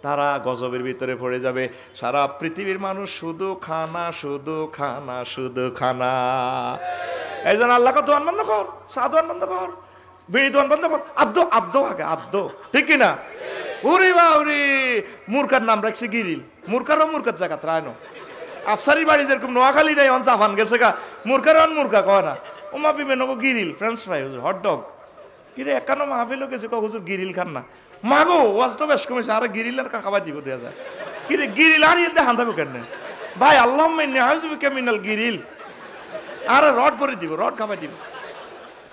তারা গজবের ভিতরে পড়ে যাবে। সারা পৃথিবীর মানুষ শুধু খানা শুধু খানা শুধু খানা। এই জন্য আল্লাহকে দোয়ান বন্ধ কর, চা দোয়ান বন্ধ কর, বিড়ি দোয়ান বন্ধ কর, আব্দ আগে আব্দ, ঠিক কিনা? উরি বাউরি মূর্খার নাম রাখছে গিরিল, মূর্খারও মূর্খার জায়গা ত্রায়নো। আফসারির বাড়ি যেরকম নোয়াখালী নাই অন জাপান গেছে গা, মূর্খার অন মূর্খা কয় না। ও মাপি মেনগো গিরিল ফ্রেঞ্চ ফ্রাই হুজুর হটডগ কিরে একানো মাহফিলও গেছে ক হুজুর গিরিল খান না। মাগো ওয়াজ তো বেশ কমেছে, আর গিরিল আর খাবার দিব দেওয়া যায় কিরে গিরিল আর ইয়ে হান্দাবো কেন ভাই? আল্লাহ মিনাল গিরিল আর রড ভরে দিব, রড খাবার দিব।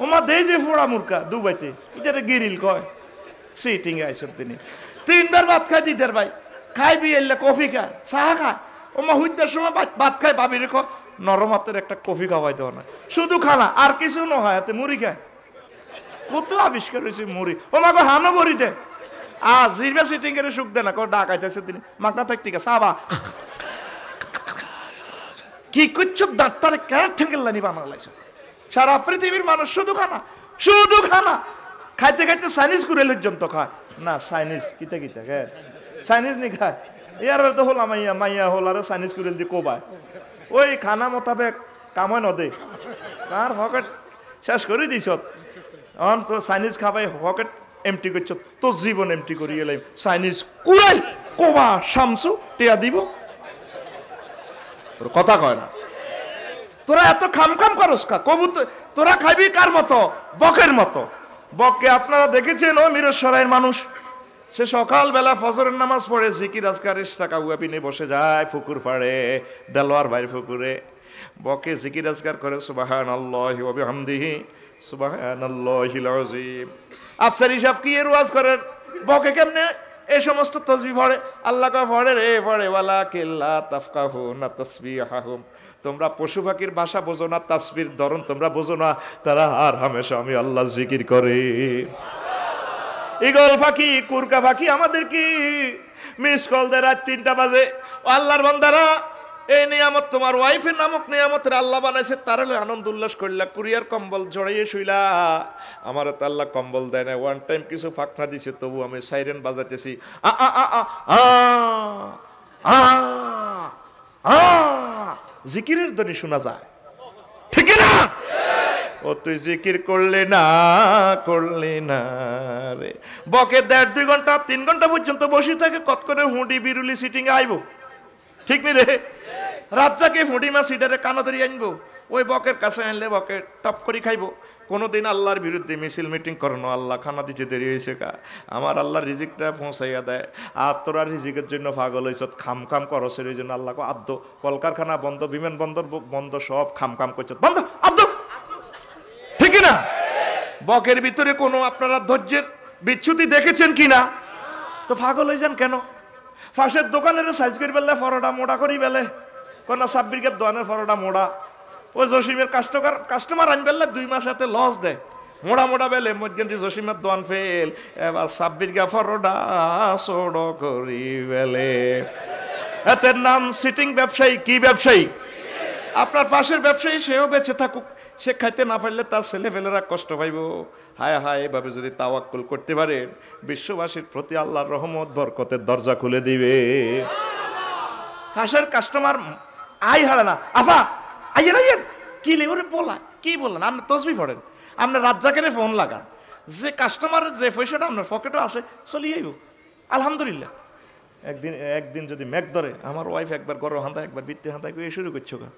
ওমা দেই যে ফোড়া মূর্খা দুবাইতে এটা গিরিল কয়। সিটিং আইসব তিনি 3 বার ভাত খাই দিদার ভাই, খাইবি এলে কফি খা চা খা। ওমা হুইদার সময় ভাত খাই ভাবি রেখো নরম হাতের একটা কফি খাওয়াই দেওয়া না, শুধু খানা আর কিছু নয়, হাতে মুড়ি খায়। কত আবিষ্কার হয়েছে মুড়ি। ও মাগো হানো বড়ি দে আর জিরবা সিটিং এর সুখ দে না, কো ডাকাইতেছে তিনি মাগনা থাকতে সাবা কি করছো ডাক্তারে কেন ঠেঙ্গেলানি বানালাইছো। সারা পৃথিবীর মানুষ শুধু খানা শুধু খানা, খাইতে খাইতে চাইনিজ করে পর্যন্ত খায় না। চাইনিজ কিতা কিতা খায়, চাইনিজ নি খায়। ইয়ার তো হল মাইয়া হল আর চাইনিজ করে দিয়ে কোবায় ওই খানা মোতাবেক কামাই নদে তার পকেট শেষ করে দিছ। অন তো চাইনিজ খাবাই পকেট এমটি করছ, তো জীবন এমটি করি এলাম। চাইনিজ কুড়াই কোবা শামসু টিয়া দিব, কথা কয় না। তোরা এত খাম করস কা কবু তোরা খাইবি কার মতো? বকের মতো। বককে আপনারা দেখেছেন ও মিরসরাইয়ের মানুষ, সে সকালবেলা ফজরের নামাজ পড়ে জিকির আজকার টাকা উয়াপিনে বসে যায় পুকুর পাড়ে, দেলোয়ার ভাইয়ের পুকুরে। বকে জিকির আজকার করে সুবহানাল্লাহি ওয়া বিহামদিহি সুবহানাল্লাহিল আযীম। আফসার হিসাব কি এর ওয়াজ করেন? বকে কেমনে এই সমস্ত তাসবিহ পড়ে? আল্লাহ কা পড়ে রে পড়ে ওয়ালা কিল্লা তাফকাহুনা তাসবিহাহুম। তোমরা পশু পাখির ভাষা বোঝো না, তাসবির ধরন তোমরা বোঝো না, তারা আর হামেশা আমি আল্লাহ জিকির করে। ইগল পাখি কুরকা পাখি আমাদের কি মিস কল দেয় রাত 3টা বাজে। আল্লাহর বান্দারা এই নিয়ামত তোমার ওয়াইফের নামক নিয়ামতের আল্লাহ বানাইছে, তার হলে আনন্দ উল্লাস করলা, কুরিয়ার কম্বল জড়াইয়ে শুইলা। আমার তো আল্লাহ কম্বল দেয় না, ওয়ান টাইম কিছু ফাঁকনা দিছে, তবু আমি সাইরেন বাজাইতেছি। জিকিরের ধ্বনি শোনা যায়, ঠিক না? ও তুই জিকির করলে না রে। বকে 1.5-2 ঘন্টা 3 ঘন্টা পর্যন্ত বসে থাকে, কত করে হুঁডি বিরুলি সিটিং আইব, ঠিক নি রে? রাজ্জাকে হুঁডি মা সিটারে কানা ধরি আনবো, ওই বকের কাছে আনলে বকে টপ করে খাইব। কোনোদিন আল্লাহর বিরুদ্ধে মিছিল মিটিং করনো, আল্লাহ খানা দিতে দেরি হয়েছে কা, আমার আল্লাহ রিজিকটা পৌঁছাইয়া দেয়, আর তোরা রিজিকের জন্য পাগল হয়েছ, খাম খাম করছে, এই জন্য আল্লাহ আদ্য কলকারখানা বন্ধ, বিমান বন্দর বন্ধ, সব খাম খাম করছ, বন্ধ আদ্য, ঠিক না? বকের ভিতরে কোনো আপনারা ধৈর্যের বিচ্যুতি দেখেছেন কিনা? তো পাগল হয়ে যান কেন? ফাঁসের দোকানের সাইজ করে বেলে ফরোটা মোড়া করি বেলে, কোন সাব্বিরকে দোকানের ফরোটা মোড়া, ও জসিমের কাস্টমার আন বেলে 2 মাস হাতে লস দেয়, মোড়া মোড়া বেলে মধ্যে জসিমের দোকান ফেল, এবার সাব্বিরকে ফরোটা সোড় করি বেলে। এতের নাম সিটিং ব্যবসায়ী। কি ব্যবসায়ী? আপনার পাশের ব্যবসায়ী, সেও বেঁচে থাকুক, সে খাইতে না পারলে তার ছেলেপেলেরা কষ্ট পাইব। হায় হায়, এভাবে যদি তাওয়াক্কুল করতে পারেন, বিশ্ববাসীর প্রতি আল্লাহর রহমত বরকতের দরজা খুলে দিবে। পাশের কাস্টমার আই হারে না, আফা আইয়ের আইয়ের কি লেবরে বলা, কি বললেন? আপনি তসবি পড়েন, আপনার রাজ্জাকের ফোন লাগান, যে কাস্টমারের যে পয়সাটা আপনার পকেটও আছে চলিয়ে আইব, আলহামদুলিল্লাহ। একদিন যদি মেঘ ধরে, আমার ওয়াইফ একবার গরম হাঁতা একবার বৃত্তি হাঁতা করে শুরু করছো গা,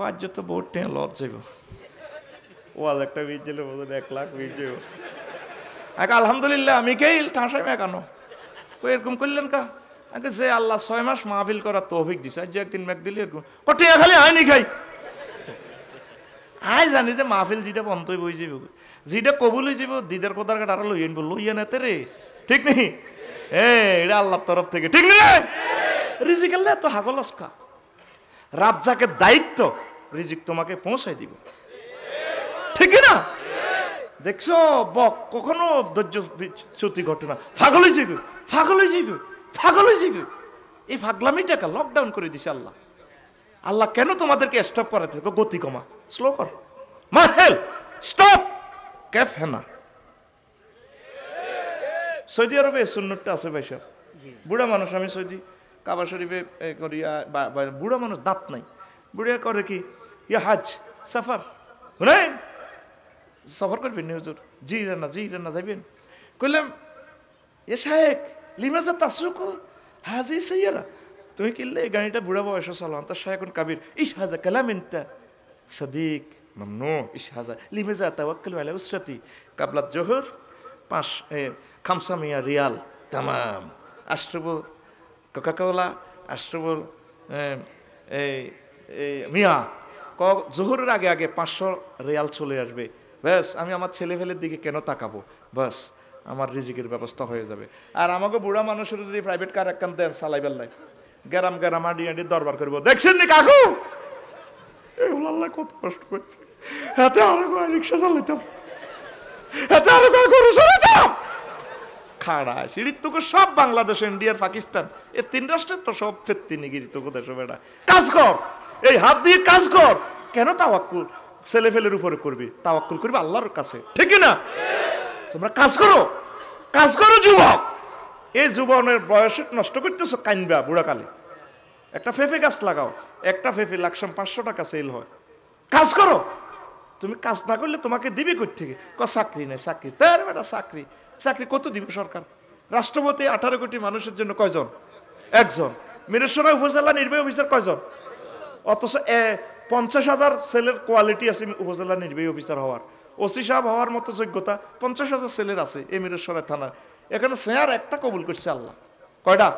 আজ তো বহুত টেঁ লজ যাইব, ওয়াজ একটা বিজলে বোধ 1 লাখ বিজে, আলহামদুলিল্লাহ আমি কেই ঠাঁসাই মেকানো এরকম করলেন কা? আগে যে আল্লাহ 6 মাস মাহফিল করার তৌফিক দিছে, আজ একদিন মেঘ দিলে এরকম টিয়া খালি হয়নি খাই। আই জানি যে মাহফিল যেটা বন্ধই বই যাব, যেটা কবুল হয়ে যাব, দিদার কোদার কাটা আরো লই আনবো, লইয়া নেতে রে, ঠিক নেই? এটা আল্লাহর তরফ থেকে, ঠিক নেই? রিজিক আল্লাহ এত হাগলস্কা, রাজ্জাকের দায়িত্ব রিজিক তোমাকে পৌঁছাই দিব, ঠিক না? দেখছো বক কখনো ধৈর্য চ্যুতি ঘটনা, পাগল হয়েছে গো, পাগল হয়েছে গো, পাগল হয়েছে গো। এই পাগলামিটাকে লকডাউন করে দিছে আল্লাহ। আল্লাহ কেন তোমাদেরকে স্টপ করাতে? গতি কমা, স্লো কর, মাহেল স্টপ, ক্যাফ হেনা। সৌদি আরবে সুন্নতটা আছে ভাই সাহেব, বুড়া মানুষ, আমি সৌদি কাবা শরীফে করি, বুড়া মানুষ দাঁত নাই, বুড়া করে কি, ইয়া হাজ সাফার, শুনেন সফর করবেন নি হুজুর? জি রান্না যাইবেন? কইলাম এ শায়েক লিমাজা তাসুকু হাজি সাইয়ারা, তুমি কিনলে এই গাড়িটা বুড়া বয়স চালান, তার শায়েকুন কাবির, ইস হাজা কালামিনতা সাদিক মামনু, ইস হাজা লিমাজা তাওয়াক্কালু আলা উসরাতি কাবলাত জোহর 5 রিয়াল তামাম, আশরবুল কোকাকোলা, আশরবুল মিয়া, জোহরের আগে আগে 500 রিয়াল চলে আসবে, ব্যাস আমি আমার ছেলেফেলের দিকে কেন তাকাবো, বাস আমার রিজিকের ব্যবস্থা হয়ে যাবে। আর আমাকে বুড়া মানুষের যদি প্রাইভেট কার একখান দেন চালাই বেল্লাই, গ্যারাম আডি দরবার করবো, দেখছেন নি কাকু আল্লাহ কত কষ্ট করছে, হাতে আরো রিক্সা চালাইতাম, হাতে আরো গরু চালাইতাম, খাড়া সিঁড়ির তোকে সব বাংলাদেশ, ইন্ডিয়ার, পাকিস্তান, এই 3 রাষ্ট্রের তো সব ফেত্তি নিগিরি তোকে দেশ, বেটা কাজ কর, এই হাত দিয়ে কাজ কর। কেন তাওয়াক্কুল ছেলেফেলের উপরে করবি? তাওয়াক্কুল করবি আল্লাহর কাছে, ঠিক না? তোমরা কাজ করো, কাজ করো যুবক। এই যুবনের বয়স নষ্ট করতেছো, কাইনবা বুড়াকালে। একটা ফেফে গাছ লাগাও, একটা ফেফে লাকসাম 500 টাকা সেল হয়। কাজ করো, তুমি কাজ না করলে তোমাকে দিবে কই থেকে? চাকরি নেই, চাকরি তার বেটা, চাকরি চাকরি কত দিবে সরকার? রাষ্ট্রপতি 18 কোটি মানুষের জন্য কয়জন? একজন। মিরেশ্বরা উপজেলা নির্বাহী অফিসার কয়জন? অথচ 50,000 ছেলের কোয়ালিটি আছে উপজেলা নির্বাহী অফিসার হওয়ার, ওসি সাহেব হওয়ার মতো যোগ্যতা 50,000 ছেলের আছে এই মিরেশ্বরের থানা। এখানে চেয়ার একটা কবুল করছে আল্লাহ, কয়টা?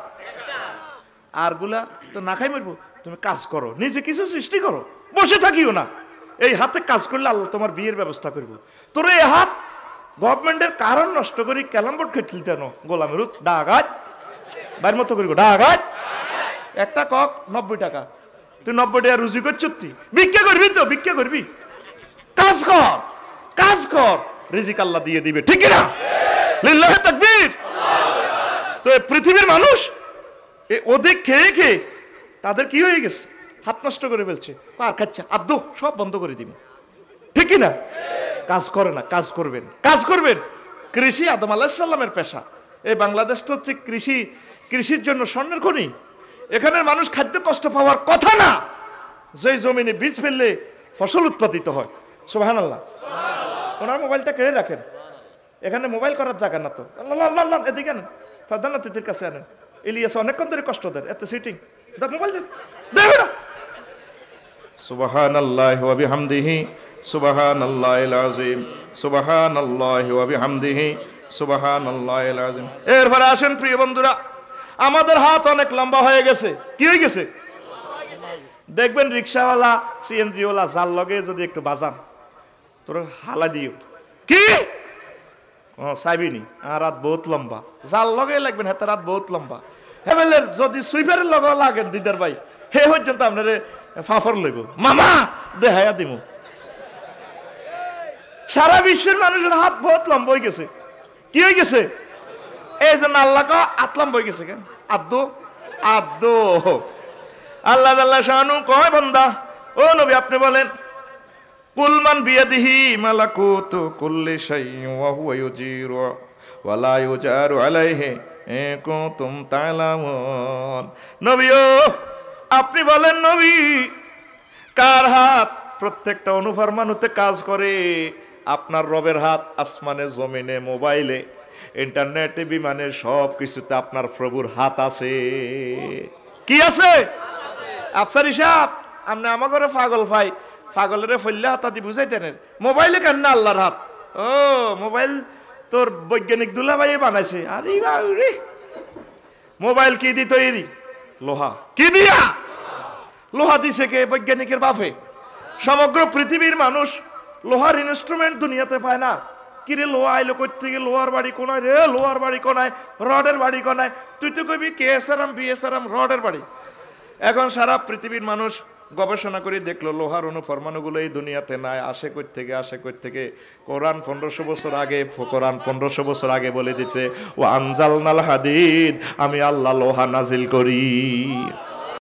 আর গুলা তো না খাই মরবো। তুমি কাজ করো, নিজে কিছু সৃষ্টি করো, বসে থাকিও না। এই হাতে কাজ করলে আল্লাহ তোমার বিয়ের ব্যবস্থা করবো। তোর এই হাত গভর্নমেন্টের কারণ নষ্ট করি ক্যালাম বোর্ড খেটলি কেন? গোলামের ডাগাত বাইর মতো করিব, ডাগাত একটা কক 90 টাকা, তুই 90 টাকা রুজি করছ, তুই ভিক্ষা করবি তো, ভিক্ষা করবি, কাজ কর, কাজ কর, রিজিক আল্লাহ দিয়ে দিবে, ঠিক না? লিল্লাহি তাকবীর। তো পৃথিবীর মানুষ ওদের খেয়ে খেয়ে তাদের কি হয়ে গেছে? হাত নষ্ট করে ফেলছে, আর খাচ্ছে আদ্য সব বন্ধ করে দিবে, ঠিক না? কাজ করে না, কাজ করবেন, কাজ করবেন। কৃষি আদম আলাইহিস সালামের পেশা। এই বাংলাদেশটা হচ্ছে কৃষির জন্য স্বর্ণের খনি। এখানের মানুষ খাদ্য কষ্ট পাওয়ার কথা না, যে জমিনে বীজ ফেললে ফসল উৎপাদিত হয়। সুবহানাল্লাহ। ওনার মোবাইলটা কেড়ে রাখেন, এখানে মোবাইল করার জায়গা না তো। আল্লাহ এদিকে আনেন, ফারদান অতিথির কাছে আনেন। ইলিয়াস অনেকক্ষণ ধরে কষ্ট দেন, এত সিটিং মোবাইল দেবে না। সুবহানাল্লাহি ওয়া বিহামদিহি সুবহানাল্লাহিল আযীম সুবহানাল্লাহি ওয়া বিহামদিহি সুবহানাল্লাহিল আযীম। এরপরে আসেন প্রিয় বন্ধুরা, আমাদের হাত অনেক লম্বা হয়ে গেছে। কি হয়ে গেছে? দেখবেন রিক্সাওয়ালা সিএনজিওয়ালা জাল লগে যদি একটু বাজান তোর হালা দিও কি চাইবিনি আর রাত বহুত লম্বা জাল লগে লাগবেন, হাতে রাত বহুত লম্বা। হেবেলের যদি সুইপারের লগে লাগেন দিদার ভাই, হে পর্যন্ত আপনার ফাফর লইব মামা দেখাইয়া দিব। সারা বিশ্বের মানুষের হাত বহুত লম্বা হয়ে গেছে। কি হয়ে গেছে? এই জন্য আল্লাহ হাত লম্বা হয়ে গেছে কেন? আদো আদো আল্লাহ আল্লাহ শানু কয় বান্দা, ও নবী আপনি বলেন কুলমান বিয়াদিহি মালাকুতু কুল্লি শাইইন ওয়া হুয়া ইউজিরু ওয়া লা ইউজারু আলাইহি ইন কুনতুম তা'লামুন। নবী ও আপনি বলেন নবী, কার হাত প্রত্যেকটা অনুফরমানুতে কাজ করে? আপনার রবের হাত আসমানে, জমিনে, মোবাইলে, ইন্টারনেটে, বিমানে, সব কিছুতে আপনার প্রভুর হাত আছে। কি আছে? আফসার হিসাব আপনি আমার ঘরে পাগল ভাই, পাগলের ফল্লে হাতা দি বুঝাইতেন মোবাইলে কেন না আল্লাহর হাত? ও মোবাইল তোর বৈজ্ঞানিক দুলা ভাই বানাইছে। আরে বাউরে, মোবাইল কি দি তৈরি? লোহা। কি দিয়া? লোহা দিছে কে? বৈজ্ঞানিকের বাপে। সমগ্র পৃথিবীর মানুষ লোহার ইনস্ট্রুমেন্ট দুনিয়াতে পায় না। কিরে লোহা আইলো কই থেকে? লোহার বাড়ি কোনায় রে? লোহার বাড়ি কোনায়? রডের বাড়ি কোনায়? তুই তো কইবি কেএসআরএম বিএসআরএম রডের বাড়ি। এখন সারা পৃথিবীর মানুষ গবেষণা করে দেখলো লোহার অনুপরমাণুগুলো এই দুনিয়াতে নাই। আসে কই থেকে? আসে কই থেকে? কোরআন 1500 বছর আগে, কোরআন 1500 বছর আগে বলে দিচ্ছে ও আনজালনাল হাদিদ, আমি আল্লাহ লোহা নাজিল করি।